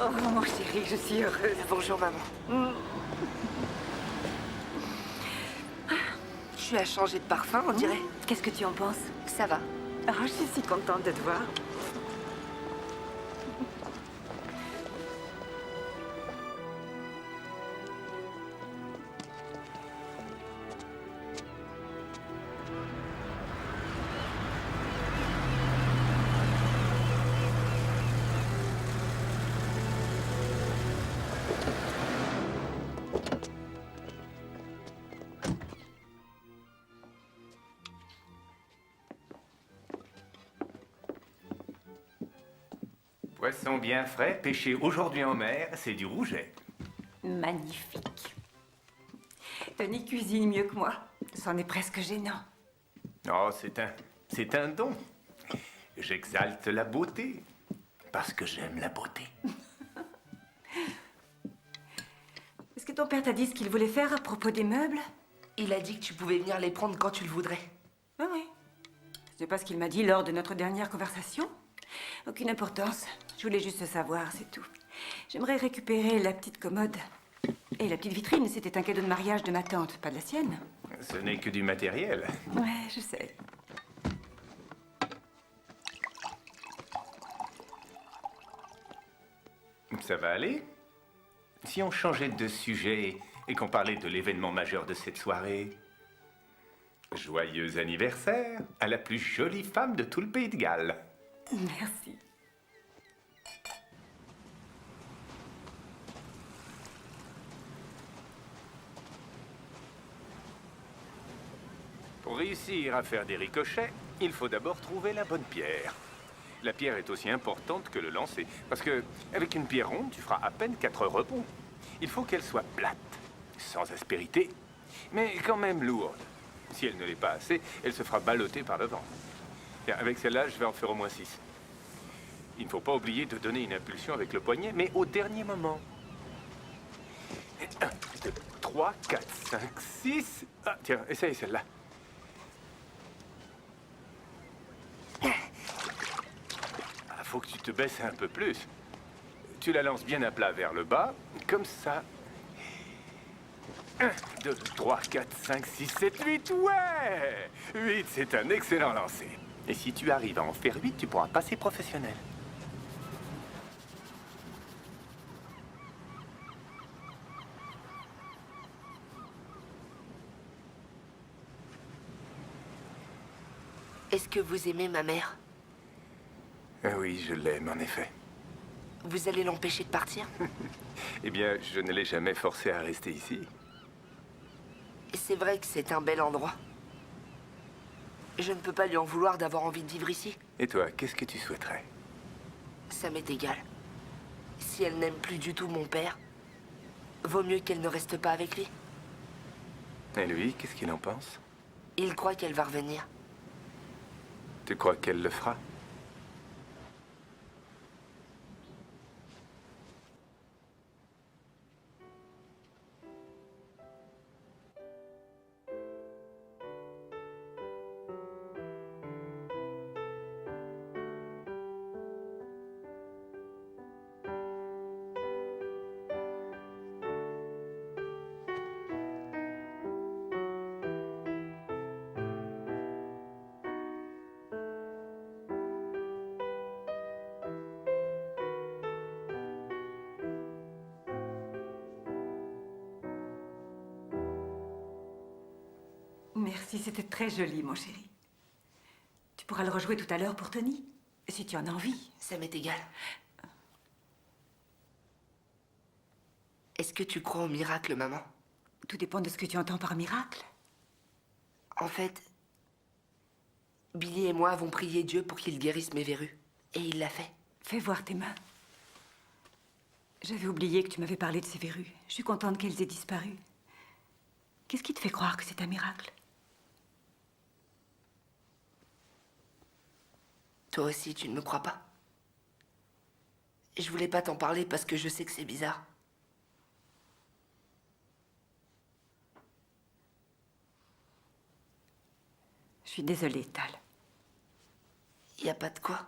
Oh, mon chéri, je suis heureuse. Bonjour, maman. Tu as changé de parfum, on dirait. Qu'est-ce que tu en penses? Ça va. Oh, je suis si contente de te voir. Poisson bien frais, pêché aujourd'hui en mer, c'est du rouget. Magnifique. Tony cuisine mieux que moi. C'en est presque gênant. Oh, c'est un don. J'exalte la beauté, parce que j'aime la beauté. Est-ce que ton père t'a dit ce qu'il voulait faire à propos des meubles? Il a dit que tu pouvais venir les prendre quand tu le voudrais. Ah oui. C'est pas ce qu'il m'a dit lors de notre dernière conversation. Aucune importance. Je voulais juste savoir, c'est tout. J'aimerais récupérer la petite commode. Et la petite vitrine, c'était un cadeau de mariage de ma tante, pas de la sienne. Ce n'est que du matériel. Ouais, je sais. Ça va aller? Si on changeait de sujet et qu'on parlait de l'événement majeur de cette soirée. Joyeux anniversaire à la plus jolie femme de tout le pays de Galles. Merci. Pour réussir à faire des ricochets, il faut d'abord trouver la bonne pierre. La pierre est aussi importante que le lancer, parce que avec une pierre ronde, tu feras à peine 4 rebonds. Il faut qu'elle soit plate, sans aspérité, mais quand même lourde. Si elle ne l'est pas assez, elle se fera balloter par le vent. Tiens, avec celle-là, je vais en faire au moins 6. Il ne faut pas oublier de donner une impulsion avec le poignet, mais au dernier moment. 1, 2, 3, 4, 5, 6... Ah, tiens, essaye celle-là. Faut que tu te baisses un peu plus. Tu la lances bien à plat vers le bas, comme ça. 1, 2, 3, 4, 5, 6, 7, 8, ouais! 8, c'est un excellent lancer. Et si tu arrives à en faire 8, tu pourras passer professionnel. Est-ce que vous aimez ma mère? Oui, je l'aime, en effet. Vous allez l'empêcher de partir? Eh bien, je ne l'ai jamais forcé à rester ici. C'est vrai que c'est un bel endroit. Je ne peux pas lui en vouloir d'avoir envie de vivre ici. Et toi, qu'est-ce que tu souhaiterais? Ça m'est égal. Si elle n'aime plus du tout mon père, vaut mieux qu'elle ne reste pas avec lui. Et lui, qu'est-ce qu'il en pense? Il croit qu'elle va revenir. Tu crois qu'elle le fera? Merci, c'était très joli, mon chéri. Tu pourras le rejouer tout à l'heure pour Tony, si tu en as envie. Ça m'est égal. Est-ce que tu crois au miracle, maman? Tout dépend de ce que tu entends par miracle. En fait, Billy et moi avons prié Dieu pour qu'il guérisse mes verrues. Et il l'a fait. Fais voir tes mains. J'avais oublié que tu m'avais parlé de ces verrues. Je suis contente qu'elles aient disparu. Qu'est-ce qui te fait croire que c'est un miracle? Toi aussi, tu ne me crois pas? Je voulais pas t'en parler parce que je sais que c'est bizarre. Je suis désolée, Tal. Y a pas de quoi.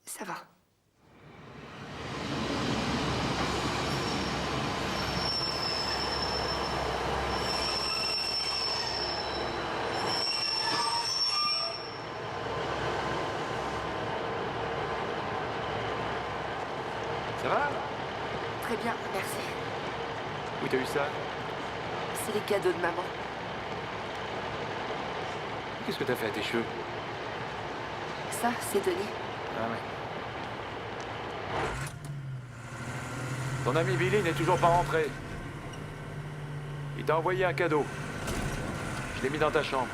Ça va. Ça va? Très bien, merci. Où t'as eu ça? C'est les cadeaux de maman. Qu'est-ce que t'as fait à tes cheveux? Ça, c'est Tony. Ah ouais. Ton ami Billy n'est toujours pas rentré. Il t'a envoyé un cadeau. Je l'ai mis dans ta chambre.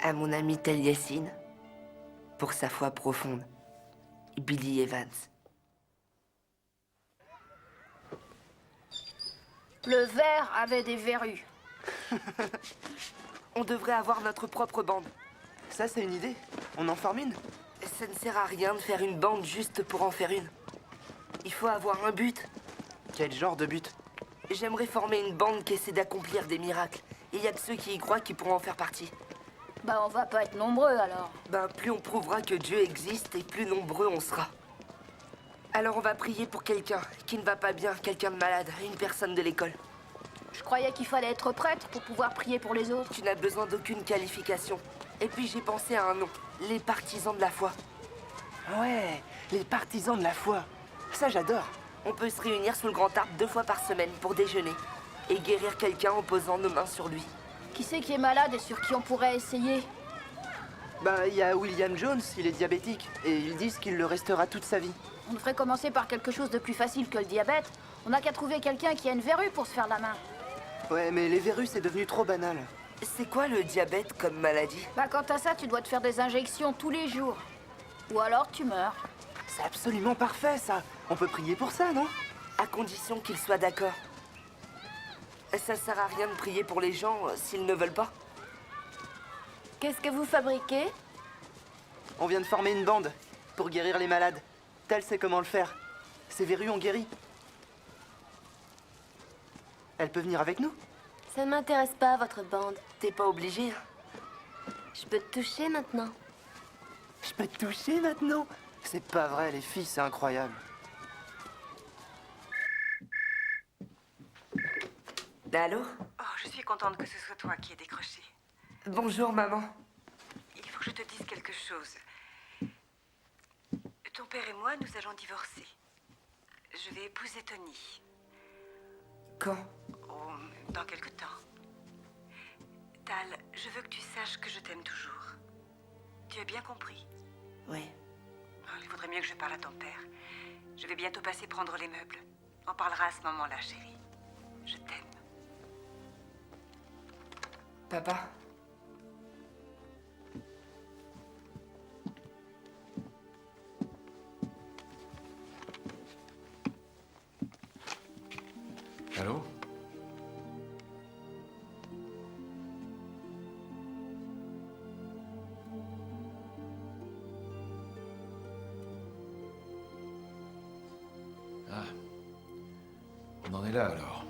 À mon ami Taliesin, pour sa foi profonde, Billy Evans. Le verre avait des verrues. On devrait avoir notre propre bande. Ça, c'est une idée. On en forme une? Ça ne sert à rien de faire une bande juste pour en faire une. Il faut avoir un but. Quel genre de but? J'aimerais former une bande qui essaie d'accomplir des miracles. Et il y a que ceux qui y croient qui pourront en faire partie. Bah, on va pas être nombreux alors. Ben, plus on prouvera que Dieu existe et plus nombreux on sera. Alors on va prier pour quelqu'un qui ne va pas bien, quelqu'un de malade, une personne de l'école. Je croyais qu'il fallait être prêtre pour pouvoir prier pour les autres. Tu n'as besoin d'aucune qualification. Et puis j'ai pensé à un nom, les partisans de la foi. Ouais, les partisans de la foi. Ça, j'adore. On peut se réunir sous le grand arbre 2 fois par semaine pour déjeuner et guérir quelqu'un en posant nos mains sur lui. Qui c'est qui est malade et sur qui on pourrait essayer? Bah, il y a William Jones, il est diabétique. Et ils disent qu'il le restera toute sa vie. On devrait commencer par quelque chose de plus facile que le diabète. On n'a qu'à trouver quelqu'un qui a une verrue pour se faire la main. Ouais, mais les verrues, c'est devenu trop banal. C'est quoi le diabète comme maladie? Bah, quant à ça, tu dois te faire des injections tous les jours. Ou alors tu meurs. C'est absolument parfait, ça. On peut prier pour ça, non? À condition qu'ils soient d'accord. Ça sert à rien de prier pour les gens s'ils ne veulent pas. Qu'est-ce que vous fabriquez? On vient de former une bande pour guérir les malades. Tal sait comment le faire. Ces verrues ont guéri. Elle peut venir avec nous? Ça ne m'intéresse pas, votre bande. T'es pas obligé. Hein? Je peux te toucher maintenant. Je peux te toucher maintenant? C'est pas vrai, les filles, c'est incroyable. Allô? Oh, je suis contente que ce soit toi qui aies décroché. Bonjour, maman. Il faut que je te dise quelque chose. Ton père et moi, nous allons divorcer. Je vais épouser Tony. Quand? Oh, dans quelque temps. Tal, je veux que tu saches que je t'aime toujours. Tu as bien compris? Oui. Il faudrait mieux que je parle à ton père. Je vais bientôt passer prendre les meubles. On parlera à ce moment-là, chérie. Je t'aime. Papa? Allô? Ah. On en est là alors.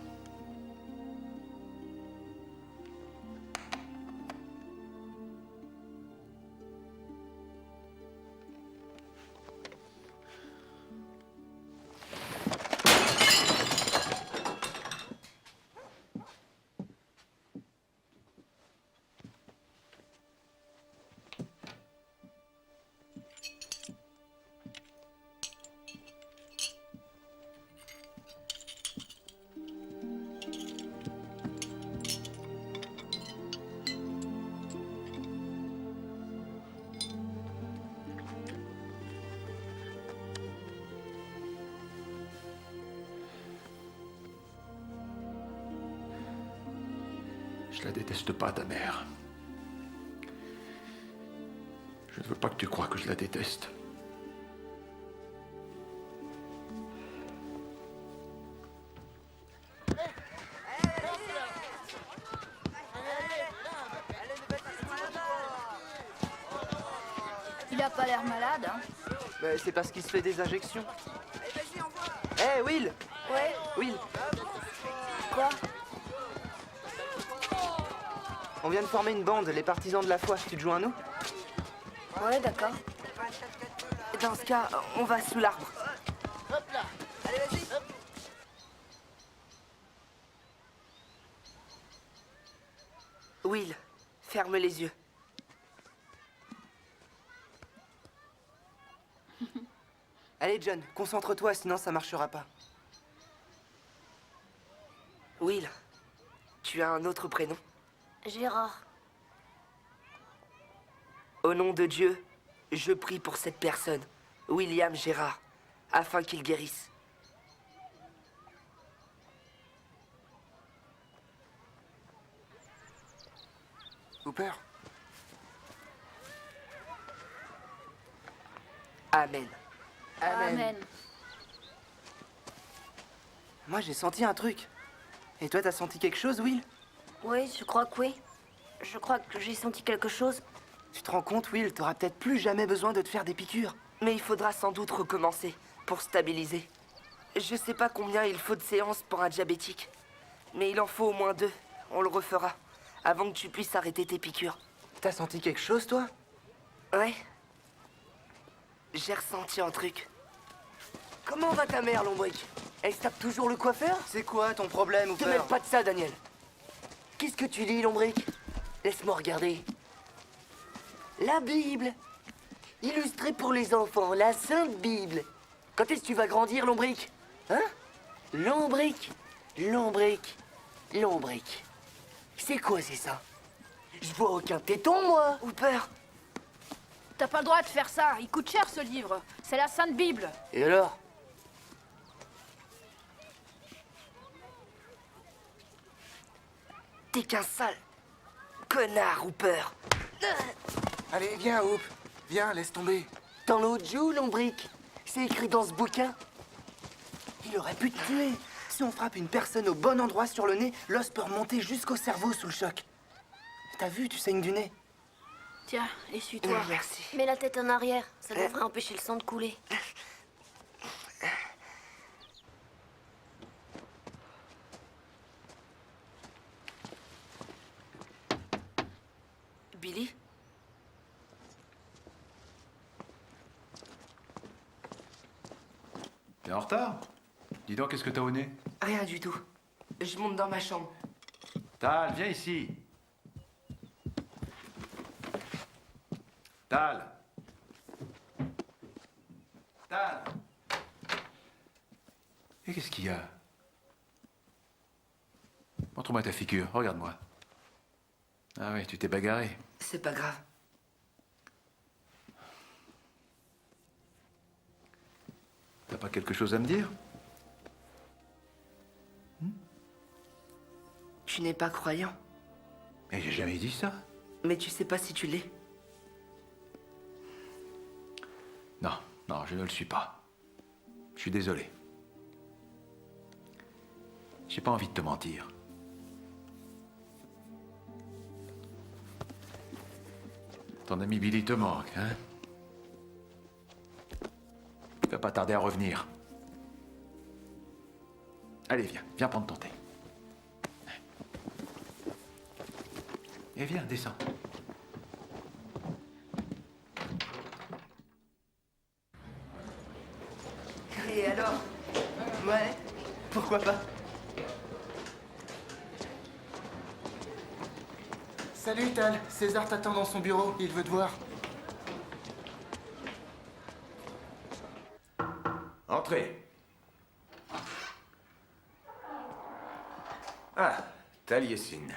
Je la déteste pas, ta mère. Je ne veux pas que tu crois que je la déteste. Il a pas l'air malade, hein. Bah, c'est parce qu'il se fait des injections. Hé, Will! Ouais. Will, Quoi? on vient de former une bande, les partisans de la foi. Tu te joins à nous? Ouais, d'accord. Dans ce cas, on va sous l'arbre. Hop là. Allez, vas-y. Hop. Will, ferme les yeux. Allez, John, concentre-toi, sinon ça marchera pas. Will, tu as un autre prénom? Gérard. Au nom de Dieu, je prie pour cette personne, William Gérard, afin qu'il guérisse. Hooper, Amen. Amen. Moi, j'ai senti un truc. Et toi, t'as senti quelque chose, Will? Oui, je crois que oui. Je crois que j'ai senti quelque chose. Tu te rends compte, Will, t'auras peut-être plus jamais besoin de te faire des piqûres. Mais il faudra sans doute recommencer pour stabiliser. Je sais pas combien il faut de séances pour un diabétique, mais il en faut au moins 2. On le refera avant que tu puisses arrêter tes piqûres. T'as senti quelque chose, toi? Ouais. J'ai ressenti un truc. Comment va ta mère, Lombric? Elle se tape toujours le coiffeur? C'est quoi ton problème, Hooper? Te mêle pas de ça, Daniel. Qu'est-ce que tu lis, Lombric? Laisse-moi regarder. La Bible. Illustrée pour les enfants, la Sainte Bible. Quand est-ce que tu vas grandir, Lombric? Hein? Lombric. Lombric. Lombric. C'est quoi, c'est ça? Je vois aucun téton, moi. Hooper. T'as pas le droit de faire ça. Il coûte cher, ce livre. C'est la Sainte Bible. Et alors? T'es qu'un sale connard, Hooper. allez, viens, Hoop. Viens, laisse tomber. Dans l'autre joue, Lombric. C'est écrit dans ce bouquin. Il aurait pu te tuer. Si on frappe une personne au bon endroit sur le nez, l'os peut remonter jusqu'au cerveau sous le choc. T'as vu, tu saignes du nez. Tiens, essuie-toi. Merci. Mets la tête en arrière, ça devrait empêcher le sang de couler. Billy? T'es en retard? Dis donc, qu'est-ce que t'as au nez? Rien du tout. Je monte dans ma chambre. Tal, viens ici. Tal. Tal. Et qu'est-ce qu'il y a? Montre-moi ta figure, regarde-moi. Ah oui, tu t'es bagarré. C'est pas grave. pas quelque chose à me dire? Tu n'es pas croyant. Mais j'ai jamais dit ça. Mais tu sais pas si tu l'es. Non, non, je ne le suis pas. Je suis désolé. J'ai pas envie de te mentir. Ton ami Billy te manque, hein? Il va pas tarder à revenir. Allez, viens prendre ton thé. Et viens, descends. Et alors? Ouais, pourquoi pas? Salut Tal, César t'attend dans son bureau, il veut te voir. Entrez. Ah, Taliesin.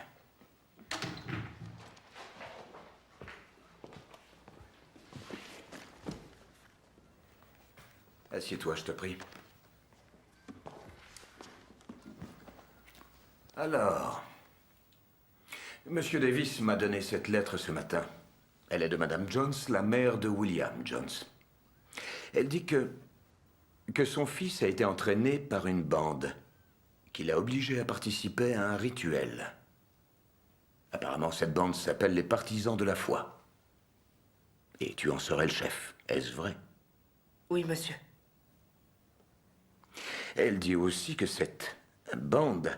Assieds-toi, je te prie. Alors, Monsieur Davis m'a donné cette lettre ce matin. Elle est de Madame Jones, la mère de William Jones. Elle dit que son fils a été entraîné par une bande qui l'a obligé à participer à un rituel. Apparemment, cette bande s'appelle les Partisans de la Foi. Et tu en serais le chef, est-ce vrai? Oui, monsieur. Elle dit aussi que cette bande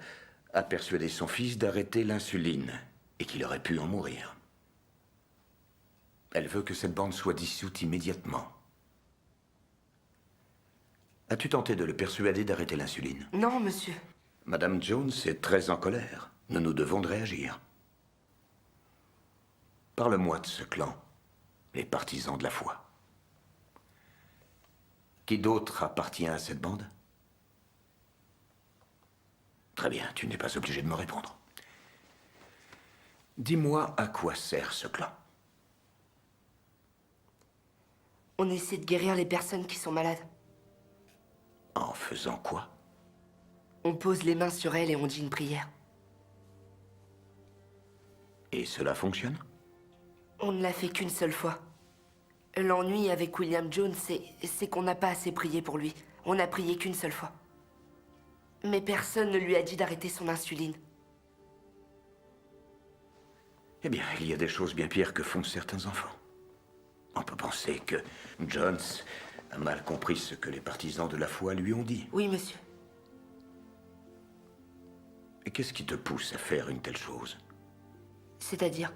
a persuadé son fils d'arrêter l'insuline et qu'il aurait pu en mourir. Elle veut que cette bande soit dissoute immédiatement. As-tu tenté de le persuader d'arrêter l'insuline? Non, monsieur. Madame Jones est très en colère. Nous devons de réagir. Parle-moi de ce clan, les Partisans de la Foi. Qui d'autre appartient à cette bande? Très bien, tu n'es pas obligé de me répondre. Dis-moi à quoi sert ce clan? On essaie de guérir les personnes qui sont malades. En faisant quoi? On pose les mains sur elles et on dit une prière. Et cela fonctionne? On ne l'a fait qu'une seule fois. L'ennui avec William Jones, c'est qu'on n'a pas assez prié pour lui. On n'a prié qu'une seule fois. Mais personne ne lui a dit d'arrêter son insuline. Eh bien, il y a des choses bien pires que font certains enfants. On peut penser que Jones a mal compris ce que les Partisans de la Foi lui ont dit. Oui, monsieur. Et qu'est-ce qui te pousse à faire une telle chose? C'est-à-dire?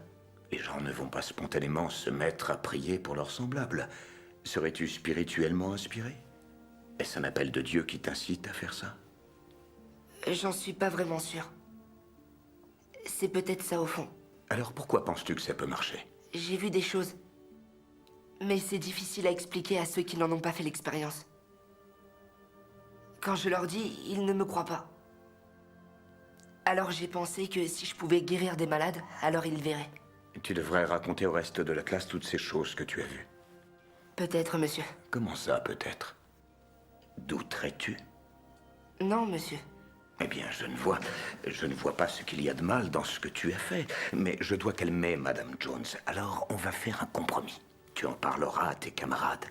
Les gens ne vont pas spontanément se mettre à prier pour leurs semblables. Serais-tu spirituellement inspiré? Est-ce un appel de Dieu qui t'incite à faire ça? J'en suis pas vraiment sûr. C'est peut-être ça au fond. Alors pourquoi penses-tu que ça peut marcher? J'ai vu des choses. Mais c'est difficile à expliquer à ceux qui n'en ont pas fait l'expérience. Quand je leur dis, ils ne me croient pas. Alors j'ai pensé que si je pouvais guérir des malades, alors ils verraient. Tu devrais raconter au reste de la classe toutes ces choses que tu as vues. Peut-être, monsieur. Comment ça, peut-être? Douterais-tu? Non, monsieur. Eh bien, je ne vois pas ce qu'il y a de mal dans ce que tu as fait. Mais je dois calmer Madame Jones. Alors, on va faire un compromis. Tu en parleras à tes camarades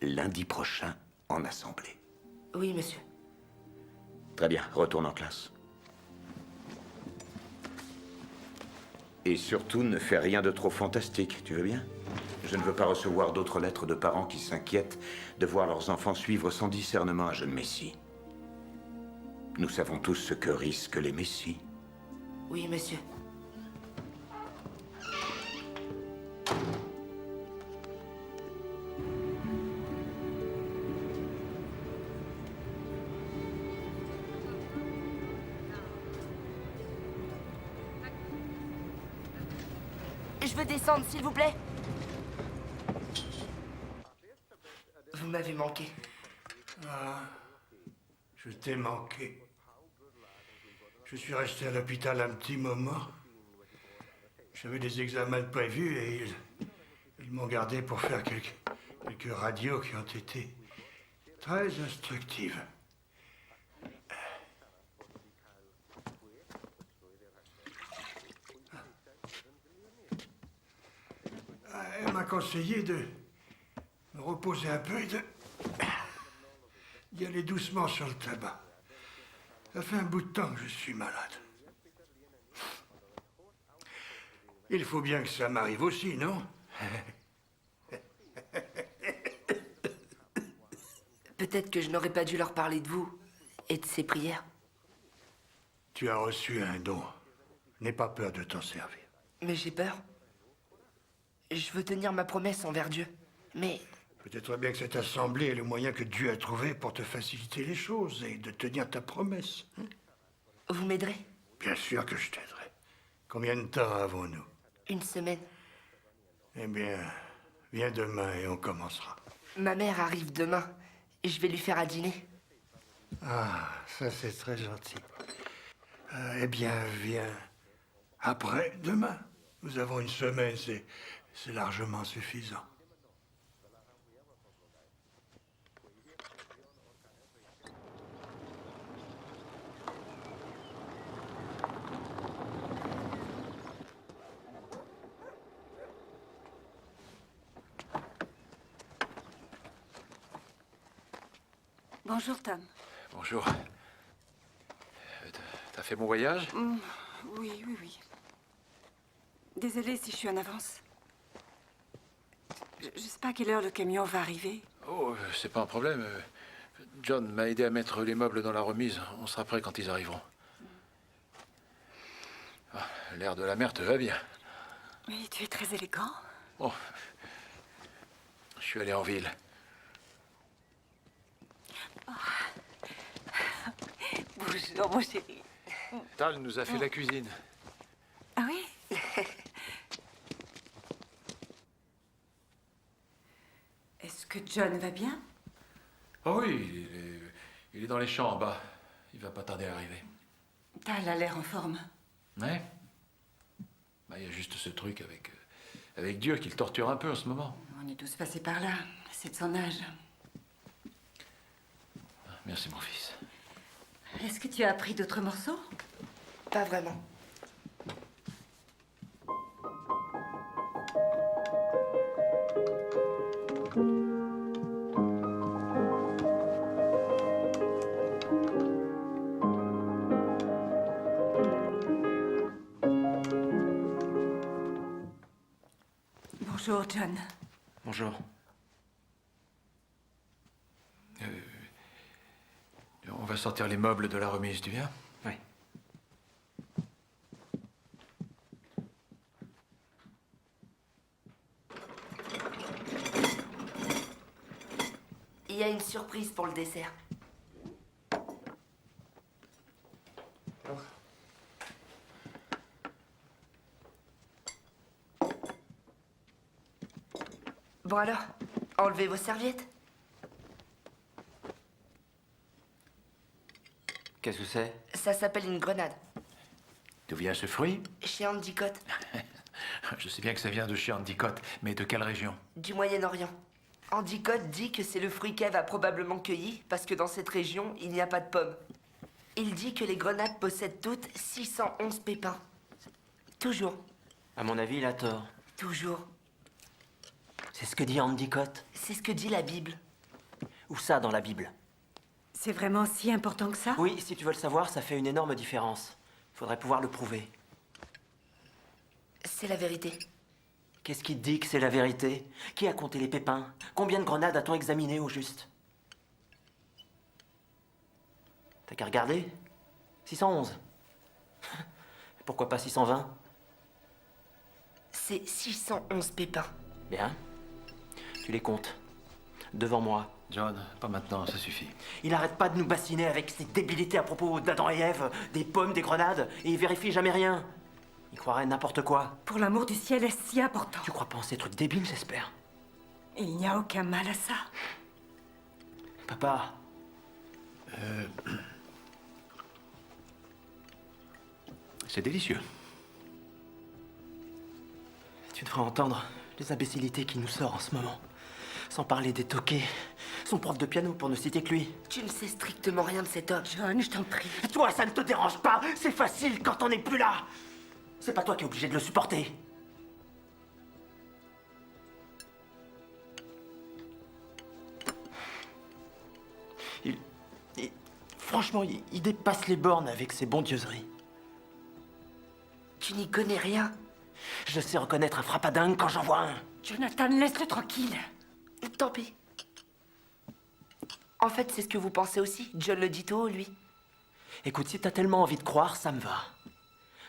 lundi prochain en assemblée. Oui, monsieur. Très bien, retourne en classe. Et surtout, ne fais rien de trop fantastique, tu veux bien? Je ne veux pas recevoir d'autres lettres de parents qui s'inquiètent de voir leurs enfants suivre sans discernement un jeune messie. Nous savons tous ce que risquent les messies. Oui, monsieur. Je veux descendre, s'il vous plaît. Vous m'avez manqué. Ah, je t'ai manqué. Je suis resté à l'hôpital un petit moment. J'avais des examens de prévus et ils m'ont gardé pour faire quelques radios qui ont été Très instructive. Elle m'a conseillé de me reposer un peu et d'y aller doucement sur le tabac. Ça fait un bout de temps que je suis malade. Il faut bien que ça m'arrive aussi, non? Peut-être que je n'aurais pas dû leur parler de vous et de ces prières. Tu as reçu un don. N'aie pas peur de t'en servir. Mais j'ai peur. Je veux tenir ma promesse envers Dieu. Mais Peut-être bien que cette assemblée est le moyen que Dieu a trouvé pour te faciliter les choses et de tenir ta promesse. vous m'aiderez? Bien sûr que je t'aiderai. Combien de temps avons-nous? Une semaine. Eh bien, viens demain et on commencera. Ma mère arrive demain et je vais lui faire à dîner. Ah, ça c'est très gentil. Eh bien, viens après demain. Nous avons une semaine, c'est largement suffisant. Bonjour, Tom. Bonjour. T'as fait mon voyage? Oui, oui, oui. Désolée si je suis en avance. Je sais pas à quelle heure le camion va arriver. Oh, c'est pas un problème. John m'a aidé à mettre les meubles dans la remise. On sera prêt quand ils arriveront. Ah, l'air de la mer te va bien. Oui, tu es très élégant. Oh. Je suis allé en ville. Bonjour, mon chéri. Tal nous a fait la cuisine. Ah oui? Est-ce que John va bien? Oh oui, il est dans les champs en bas. Il va pas tarder à arriver. Tal a l'air en forme. Ouais. Bah, il y a juste ce truc avec Dieu qui le torture un peu en ce moment. On est tous passés par là. C'est de son âge. Merci, mon fils. Est-ce que tu as appris d'autres morceaux? Pas vraiment. Bonjour, John. Bonjour. On va sortir les meubles de la remise, tu viens? Oui. Il y a une surprise pour le dessert. Bon alors, enlevez vos serviettes. Qu'est-ce que c'est? Ça s'appelle une grenade. D'où vient ce fruit? Chez Endicott, Je sais bien que ça vient de chez Endicott, mais de quelle région? du Moyen-Orient. Endicott dit que c'est le fruit qu'Ève a probablement cueilli parce que dans cette région, il n'y a pas de pommes. Il dit que les grenades possèdent toutes 611 pépins. Toujours. À mon avis, il a tort. Toujours. C'est ce que dit Endicott. C'est ce que dit la Bible. Où ça dans la Bible? C'est vraiment si important que ça? Oui, si tu veux le savoir, ça fait une énorme différence. Il faudrait pouvoir le prouver. C'est la vérité. Qu'est-ce qui te dit que c'est la vérité? Qui a compté les pépins? Combien de grenades a-t-on examiné au juste? T'as qu'à regarder. 611. Pourquoi pas 620? C'est 611 pépins. Bien. Tu les comptes. Devant moi. John, pas maintenant, ça suffit. Il arrête pas de nous bassiner avec ses débilités à propos d'Adam et Ève, des pommes, des grenades, et il vérifie jamais rien. Il croirait n'importe quoi. Pour l'amour du ciel, est-ce si important? Tu crois pas en ces trucs débiles, j'espère? Il n'y a aucun mal à ça. Papa. C'est délicieux. Tu devrais entendre les imbécilités qui nous sortent en ce moment. Sans parler des toqués, son prof de piano, pour ne citer que lui. Tu ne sais strictement rien de cet homme. John, je t'en prie. Toi, ça ne te dérange pas. C'est facile quand on n'est plus là. C'est pas toi qui es obligé de le supporter. Franchement, il dépasse les bornes avec ses bondieuseries. Tu n'y connais rien. Je sais reconnaître un frappadingue quand j'en vois un. Jonathan, laisse-le tranquille. Tant pis. En fait, c'est ce que vous pensez aussi. John le dit tout haut, lui. Écoute, si t'as tellement envie de croire, ça me va.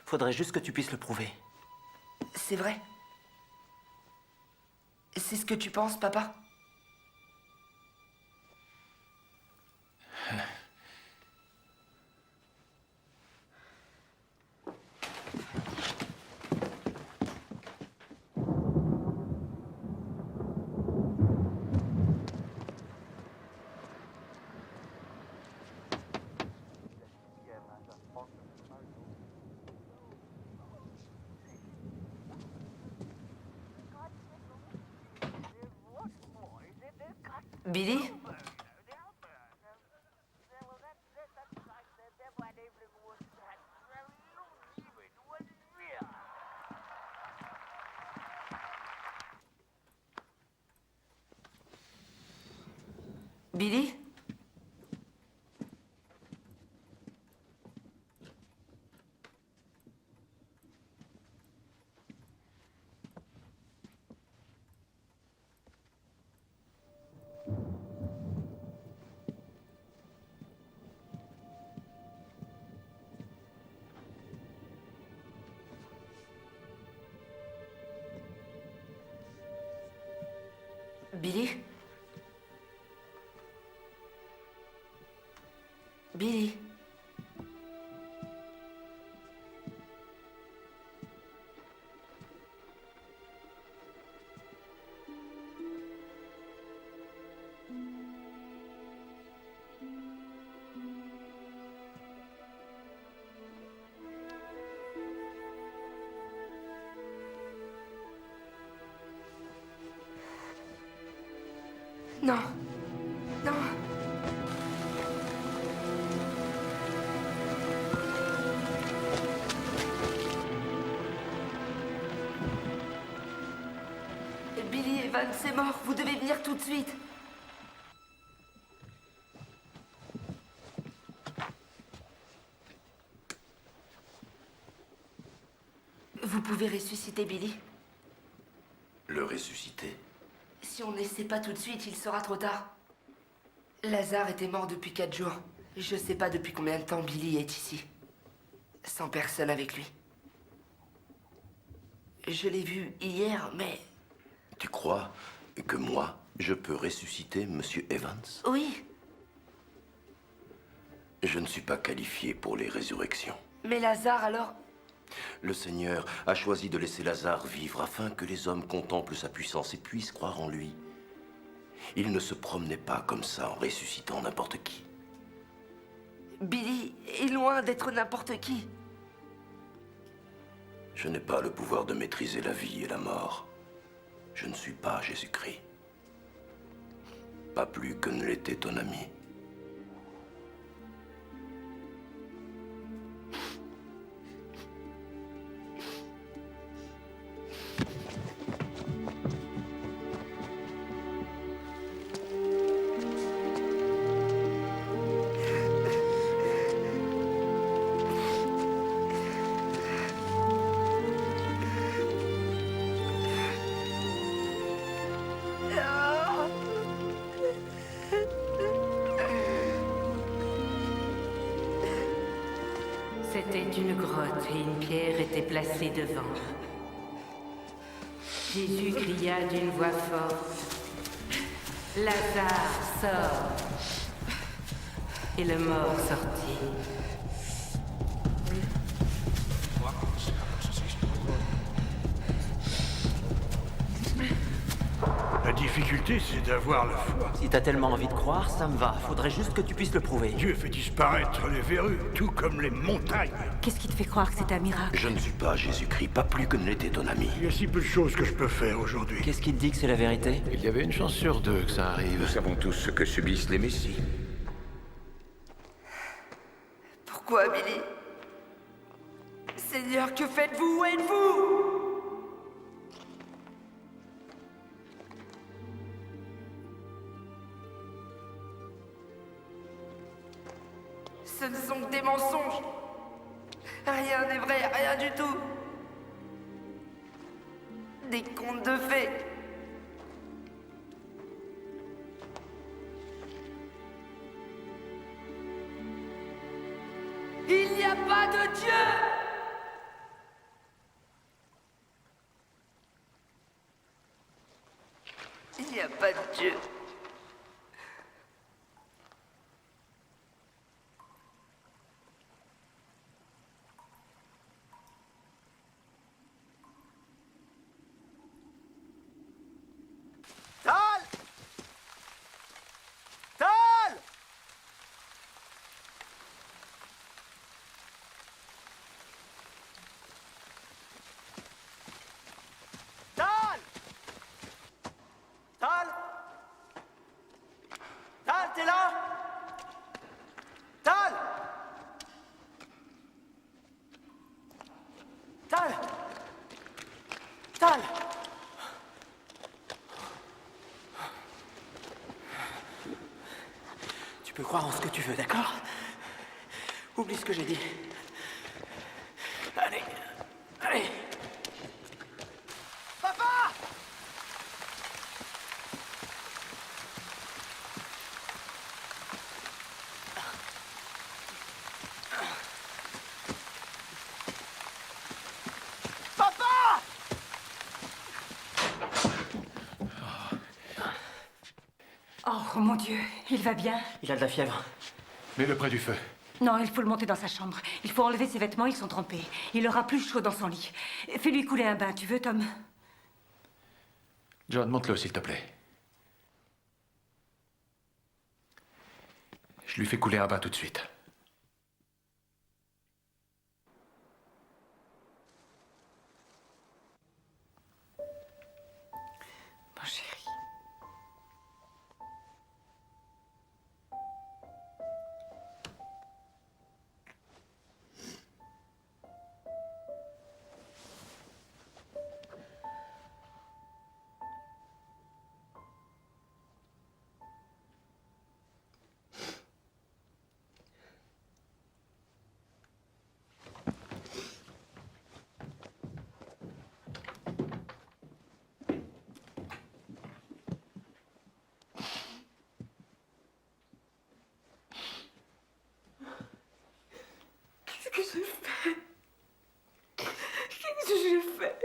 Faudrait juste que tu puisses le prouver. C'est vrai. C'est ce que tu penses, papa? Billy? Billy? Billy? Billy? Non. Non. Billy Evans est mort. Vous devez venir tout de suite. Vous pouvez ressusciter Billy? Le ressusciter? Si on n'essaie pas tout de suite, il sera trop tard. Lazare était mort depuis 4 jours. Je sais pas depuis combien de temps Billy est ici. Sans personne avec lui. Je l'ai vu hier, mais... Tu crois que moi, je peux ressusciter Monsieur Evans? Oui, Je ne suis pas qualifié pour les résurrections. mais Lazare alors... Le Seigneur a choisi de laisser Lazare vivre afin que les hommes contemplent sa puissance et puissent croire en lui. Il ne se promenait pas comme ça en ressuscitant n'importe qui. Billy est loin d'être n'importe qui. Je n'ai pas le pouvoir de maîtriser la vie et la mort. Je ne suis pas Jésus-Christ. Pas plus que ne l'était ton ami. C'était une grotte et une pierre était placée devant. Jésus cria d'une voix forte, « Lazare, sors !» Et le mort sortit. La difficulté, c'est d'avoir la foi. Si t'as tellement envie de croire, ça me va. Faudrait juste que tu puisses le prouver. Dieu fait disparaître les verrues, tout comme les montagnes. Qu'est-ce qui te fait croire que c'est un miracle? Je ne suis pas Jésus-Christ, pas plus que ne l'était ton ami. Il y a si peu de choses que je peux faire aujourd'hui. Qu'est-ce qui te dit que c'est la vérité? Il y avait une chance sur deux que ça arrive. Nous savons tous ce que subissent les messies. Pourquoi, Billy? Seigneur, que faites-vous? Où êtes-vous? Ce ne sont que des mensonges. Rien n'est vrai, rien du tout. Des contes de fées. Il n'y a pas de Dieu! Il n'y a pas de Dieu. Tal! Tal! Tal! Tal! Tal, t'es là? Tal! Tal! Tal! Tu peux croire en ce que tu veux, d'accord? Oublie ce que j'ai dit. Allez, allez. Papa! Papa! Oh mon Dieu, il va bien? Il a de la fièvre. Mets-le près du feu. Non, il faut le monter dans sa chambre. Il faut enlever ses vêtements, ils sont trempés. Il aura plus chaud dans son lit. Fais-lui couler un bain, tu veux, Tom? John, monte-le, s'il te plaît. Je lui fais couler un bain tout de suite. Mon chéri. Qu'est-ce que j'ai fait? Qu'est-ce que j'ai fait?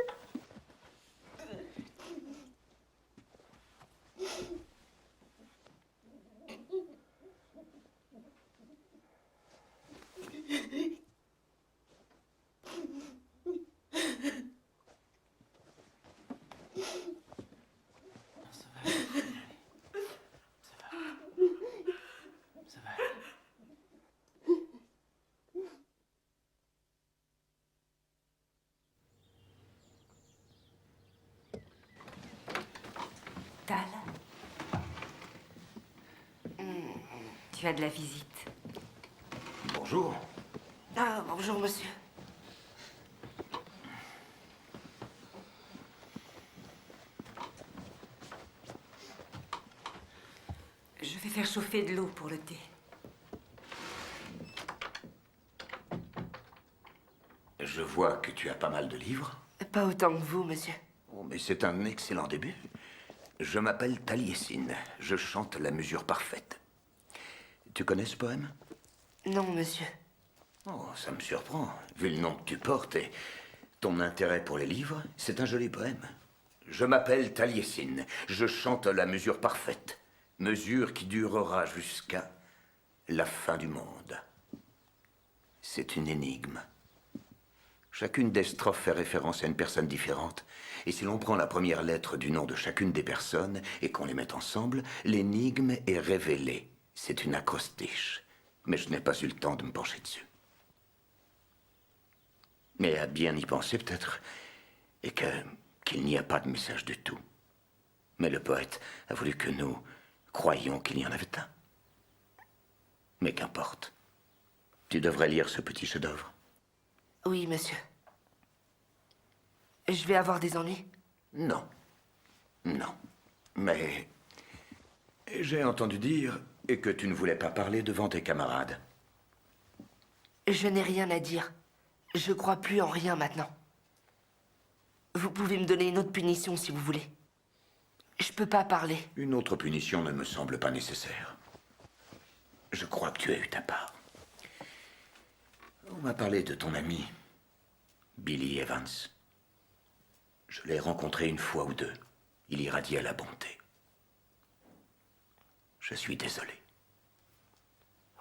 Tal. Tu as de la visite. Bonjour. Ah, bonjour, monsieur. Je vais faire chauffer de l'eau pour le thé. Je vois que tu as pas mal de livres. Pas autant que vous, monsieur. Oh, mais c'est un excellent début. Je m'appelle Taliesin. Je chante la mesure parfaite. Tu connais ce poème? Non, monsieur. Oh, ça me surprend, vu le nom que tu portes et ton intérêt pour les livres. C'est un joli poème. Je m'appelle Taliesin. Je chante la mesure parfaite. Mesure qui durera jusqu'à la fin du monde. C'est une énigme. Chacune des strophes fait référence à une personne différente. Et si l'on prend la première lettre du nom de chacune des personnes et qu'on les met ensemble, l'énigme est révélée. C'est une acrostiche. Mais je n'ai pas eu le temps de me pencher dessus. Mais à bien y penser peut-être, et qu'il n'y a pas de message du tout. Mais le poète a voulu que nous croyions qu'il y en avait un. Mais qu'importe. Tu devrais lire ce petit chef-d'œuvre. Oui, monsieur. Je vais avoir des ennuis? Non. Non. Mais j'ai entendu dire que tu ne voulais pas parler devant tes camarades. Je n'ai rien à dire. Je crois plus en rien maintenant. Vous pouvez me donner une autre punition si vous voulez. Je peux pas parler. Une autre punition ne me semble pas nécessaire. Je crois que tu as eu ta part. On m'a parlé de ton ami, Billy Evans. Je l'ai rencontré une fois ou deux. Il irradiait la bonté. Je suis désolé.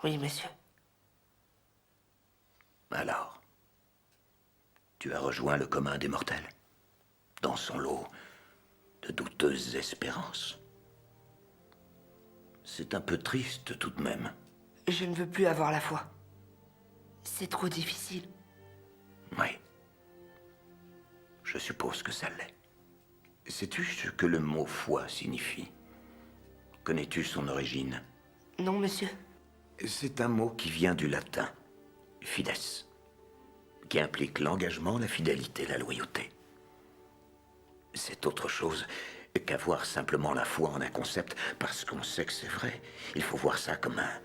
Oui, monsieur. Alors, tu as rejoint le commun des mortels, dans son lot de douteuses espérances. C'est un peu triste tout de même. Je ne veux plus avoir la foi. C'est trop difficile. Oui. Je suppose que ça l'est. Sais-tu ce que le mot foi signifie? Connais-tu son origine? Non, monsieur. C'est un mot qui vient du latin, fides, qui implique l'engagement, la fidélité, la loyauté. C'est autre chose qu'avoir simplement la foi en un concept parce qu'on sait que c'est vrai. Il faut voir ça comme un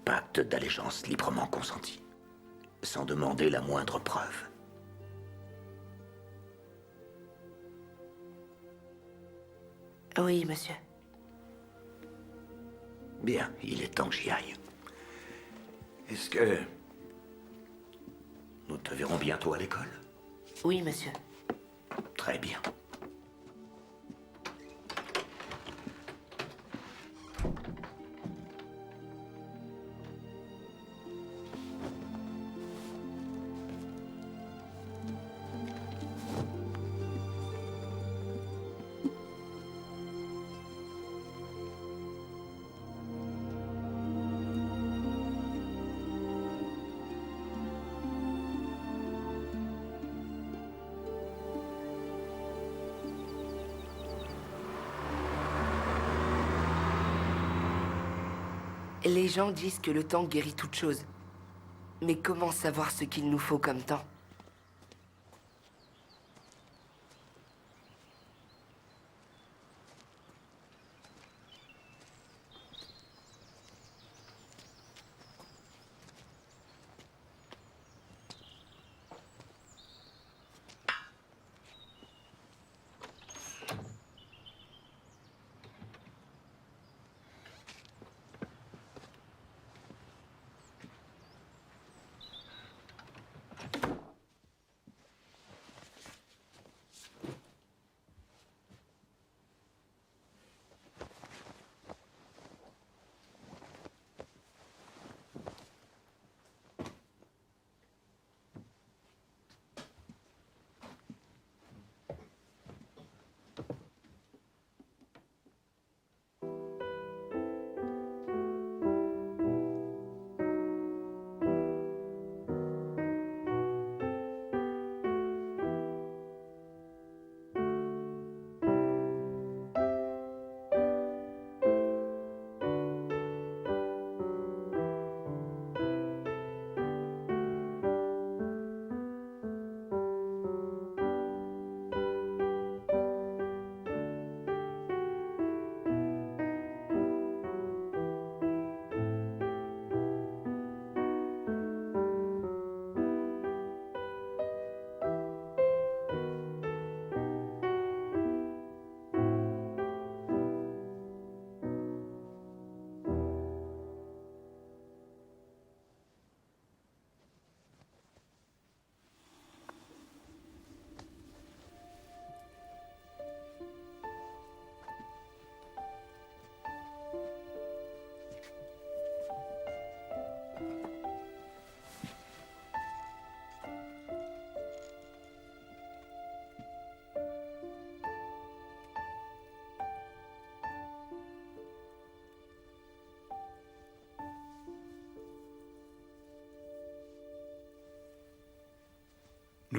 pacte d'allégeance librement consenti, sans demander la moindre preuve. Oui, monsieur. Bien, il est temps que j'y aille. Est-ce que nous te verrons bientôt à l'école? Oui, monsieur. Très bien. Les gens disent que le temps guérit toute chose. Mais comment savoir ce qu'il nous faut comme temps?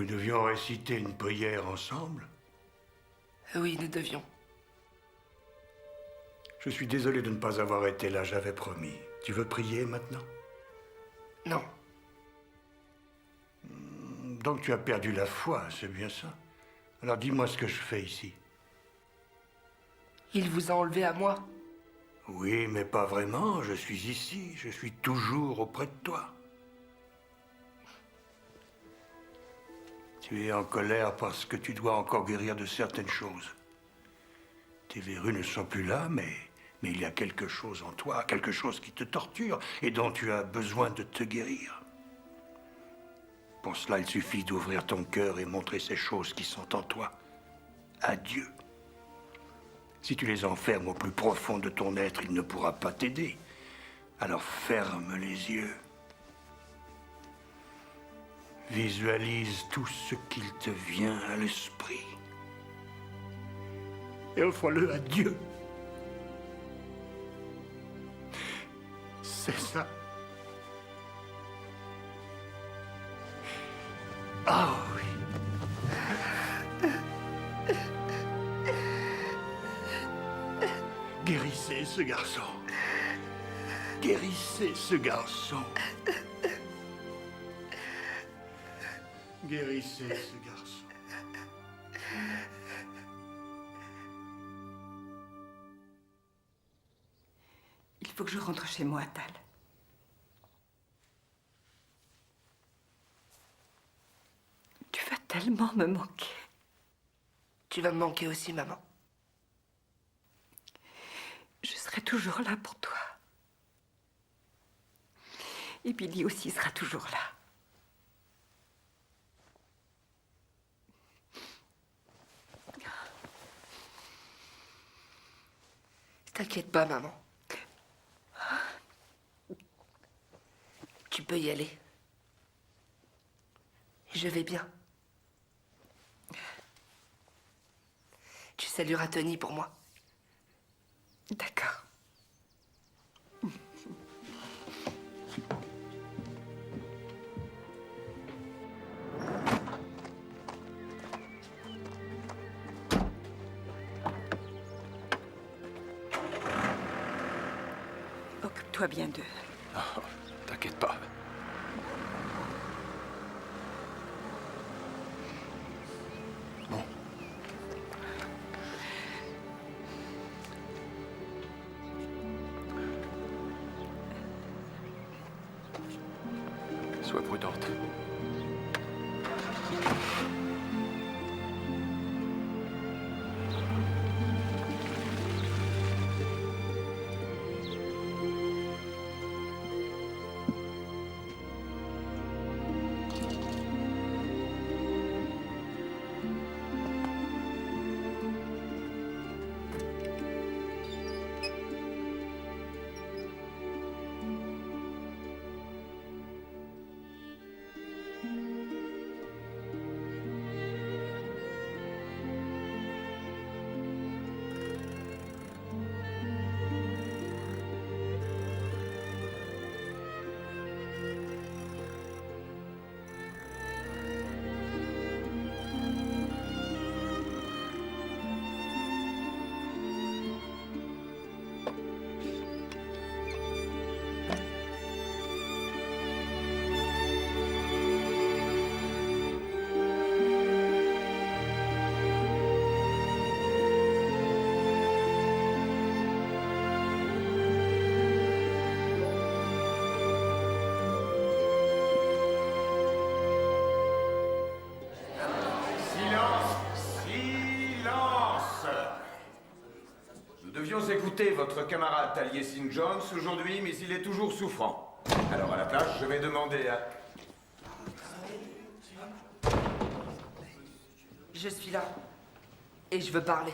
Nous devions réciter une prière ensemble. Oui, nous devions. Je suis désolé de ne pas avoir été là, j'avais promis. Tu veux prier maintenant? Non. Donc tu as perdu la foi, c'est bien ça? Alors dis-moi ce que je fais ici. Il vous a enlevé à moi. Oui, mais pas vraiment, je suis ici, je suis toujours auprès de toi. Tu es en colère parce que tu dois encore guérir de certaines choses. Tes verrues ne sont plus là, mais il y a quelque chose en toi, quelque chose qui te torture et dont tu as besoin de te guérir. Pour cela, il suffit d'ouvrir ton cœur et montrer ces choses qui sont en toi à Dieu. Si tu les enfermes au plus profond de ton être, il ne pourra pas t'aider. Alors ferme les yeux. Visualise tout ce qu'il te vient à l'esprit. Et offre-le à Dieu. C'est ça. Ah oui. Guérissez ce garçon. Guérissez ce garçon. Guérissez ce garçon. Il faut que je rentre chez moi, Tal. Tu vas tellement me manquer. Tu vas me manquer aussi, maman. Je serai toujours là pour toi. Et Billy aussi sera toujours là. T'inquiète pas, maman. Tu peux y aller. Je vais bien. Tu salueras Tony pour moi. D'accord. Occupe-toi bien d'eux. Oh, t'inquiète pas. Bon. Sois prudente. Écoutez votre camarade Taliesin Jones aujourd'hui, mais il est toujours souffrant. Alors à la place, je vais demander à... Je suis là. Et je veux parler.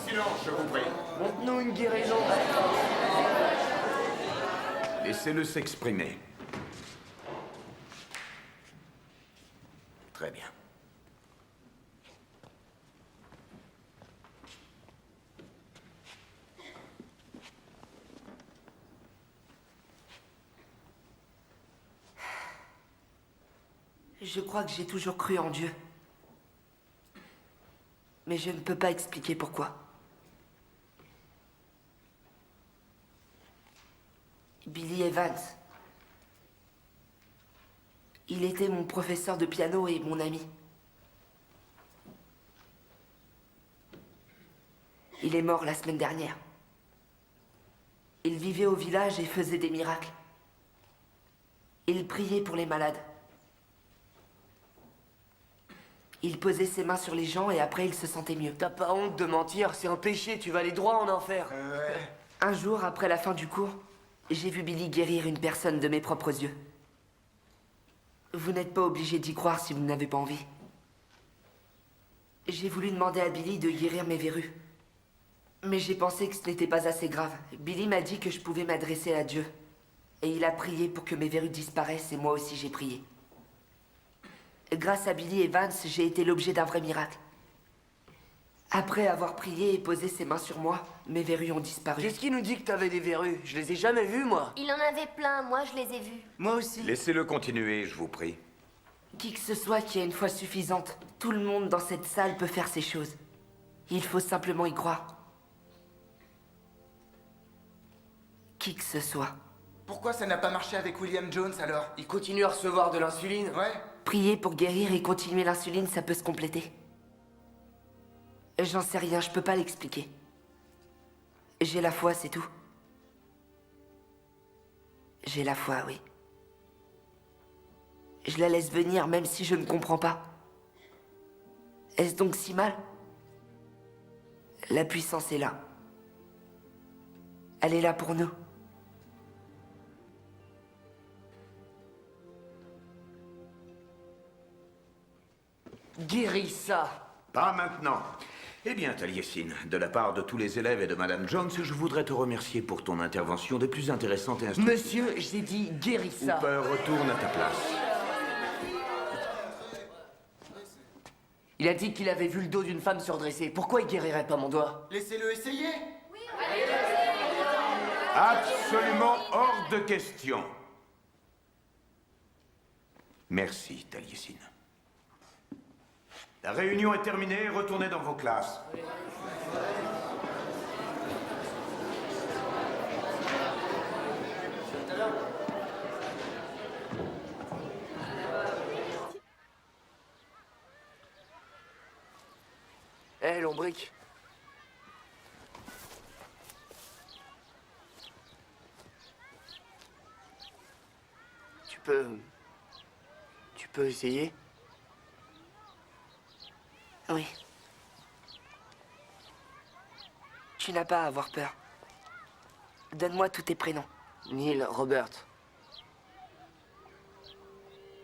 Silence, je vous prie. Montre-nous une guérison. Laissez-le s'exprimer. Très bien. Je crois que j'ai toujours cru en Dieu. Mais je ne peux pas expliquer pourquoi. Billy Evans. Il était mon professeur de piano et mon ami. Il est mort la semaine dernière. Il vivait au village et faisait des miracles. Il priait pour les malades. Il posait ses mains sur les gens et après il se sentait mieux. T'as pas honte de mentir, c'est un péché, tu vas aller droit en enfer. Un jour, après la fin du cours, j'ai vu Billy guérir une personne de mes propres yeux. Vous n'êtes pas obligé d'y croire si vous n'avez pas envie. J'ai voulu demander à Billy de guérir mes verrues. Mais j'ai pensé que ce n'était pas assez grave. Billy m'a dit que je pouvais m'adresser à Dieu. Et il a prié pour que mes verrues disparaissent et moi aussi j'ai prié. Grâce à Billy Evans, j'ai été l'objet d'un vrai miracle. Après avoir prié et posé ses mains sur moi, mes verrues ont disparu. Qu'est-ce qui nous dit que t'avais des verrues? Je les ai jamais vues, moi. Il en avait plein, moi je les ai vus. Moi aussi. Laissez-le continuer, je vous prie. Qui que ce soit qui a une foi suffisante, tout le monde dans cette salle peut faire ces choses. Il faut simplement y croire. Qui que ce soit. Pourquoi ça n'a pas marché avec William Jones alors? Il continue à recevoir de l'insuline. Ouais. Prier pour guérir et continuer l'insuline, ça peut se compléter. J'en sais rien, je peux pas l'expliquer. J'ai la foi, c'est tout. J'ai la foi, oui. Je la laisse venir même si je ne comprends pas. Est-ce donc si mal? La puissance est là. Elle est là pour nous. Guéris ça. Pas maintenant. Eh bien, Taliesin, de la part de tous les élèves et de Madame Jones, je voudrais te remercier pour ton intervention des plus intéressantes et instructives. Monsieur, j'ai dit guéris ça. Hooper, retourne à ta place. Il a dit qu'il avait vu le dos d'une femme surdressée. Pourquoi il guérirait pas mon doigt? Laissez-le essayer. Absolument hors de question. Merci, Taliesin. La réunion est terminée, retournez dans vos classes. Hé, Lombric. Tu peux essayer? Oui. Tu n'as pas à avoir peur. Donne-moi tous tes prénoms. Neil, Robert.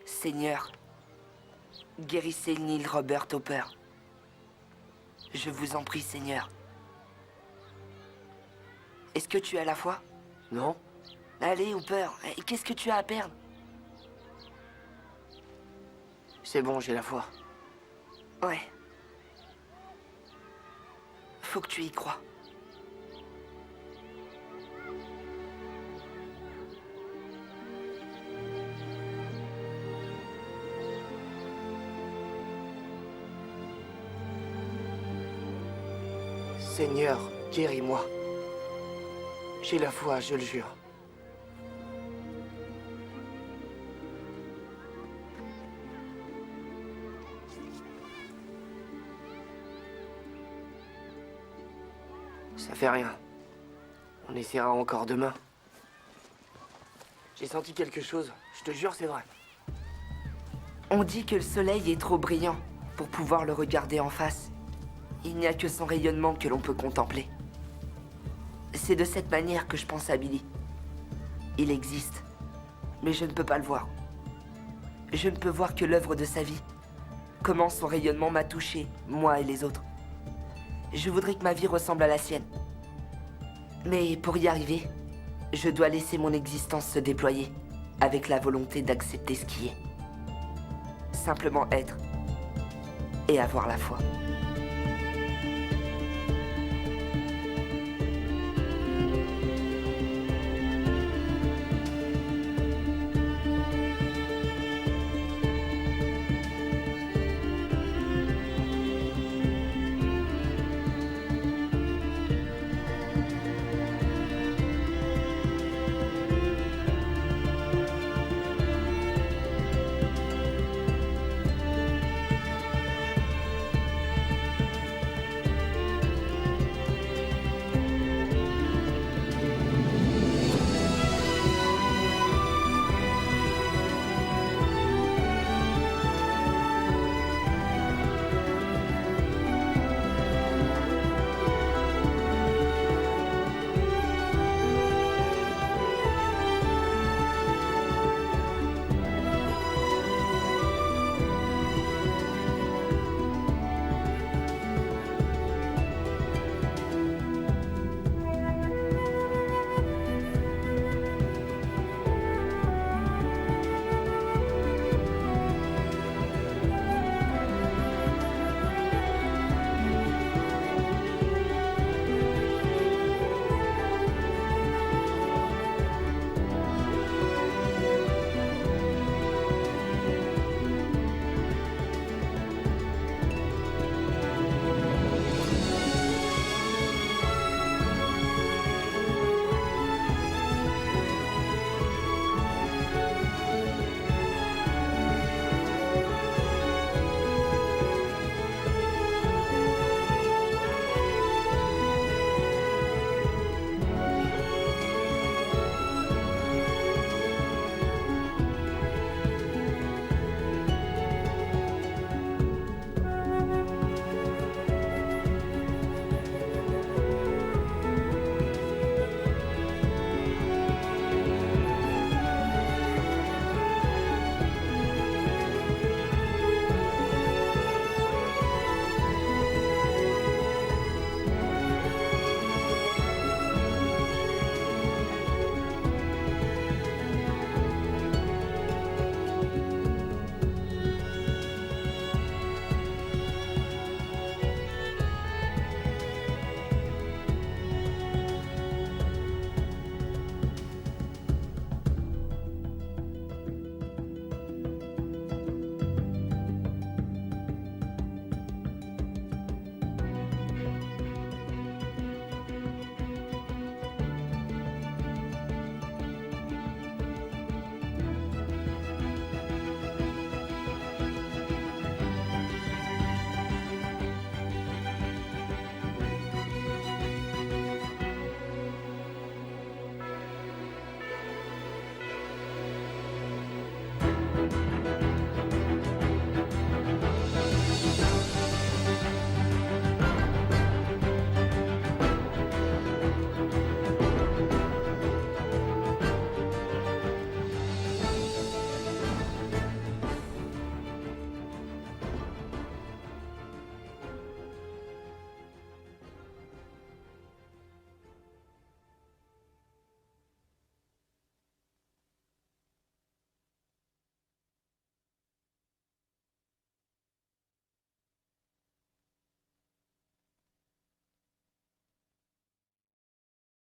Seigneur, guérissez Neil Robert Hooper. Je vous en prie, Seigneur. Est-ce que tu as la foi? Non. Allez, Hooper, qu'est-ce que tu as à perdre? C'est bon, j'ai la foi. Ouais. Faut que tu y crois. Seigneur, guéris-moi. J'ai la foi, je le jure. Ça fait rien. On essaiera encore demain. J'ai senti quelque chose. Je te jure, c'est vrai. On dit que le soleil est trop brillant pour pouvoir le regarder en face. Il n'y a que son rayonnement que l'on peut contempler. C'est de cette manière que je pense à Billy. Il existe, mais je ne peux pas le voir. Je ne peux voir que l'œuvre de sa vie. Comment son rayonnement m'a touché, moi et les autres. Je voudrais que ma vie ressemble à la sienne. Mais pour y arriver, je dois laisser mon existence se déployer avec la volonté d'accepter ce qui est. Simplement être et avoir la foi.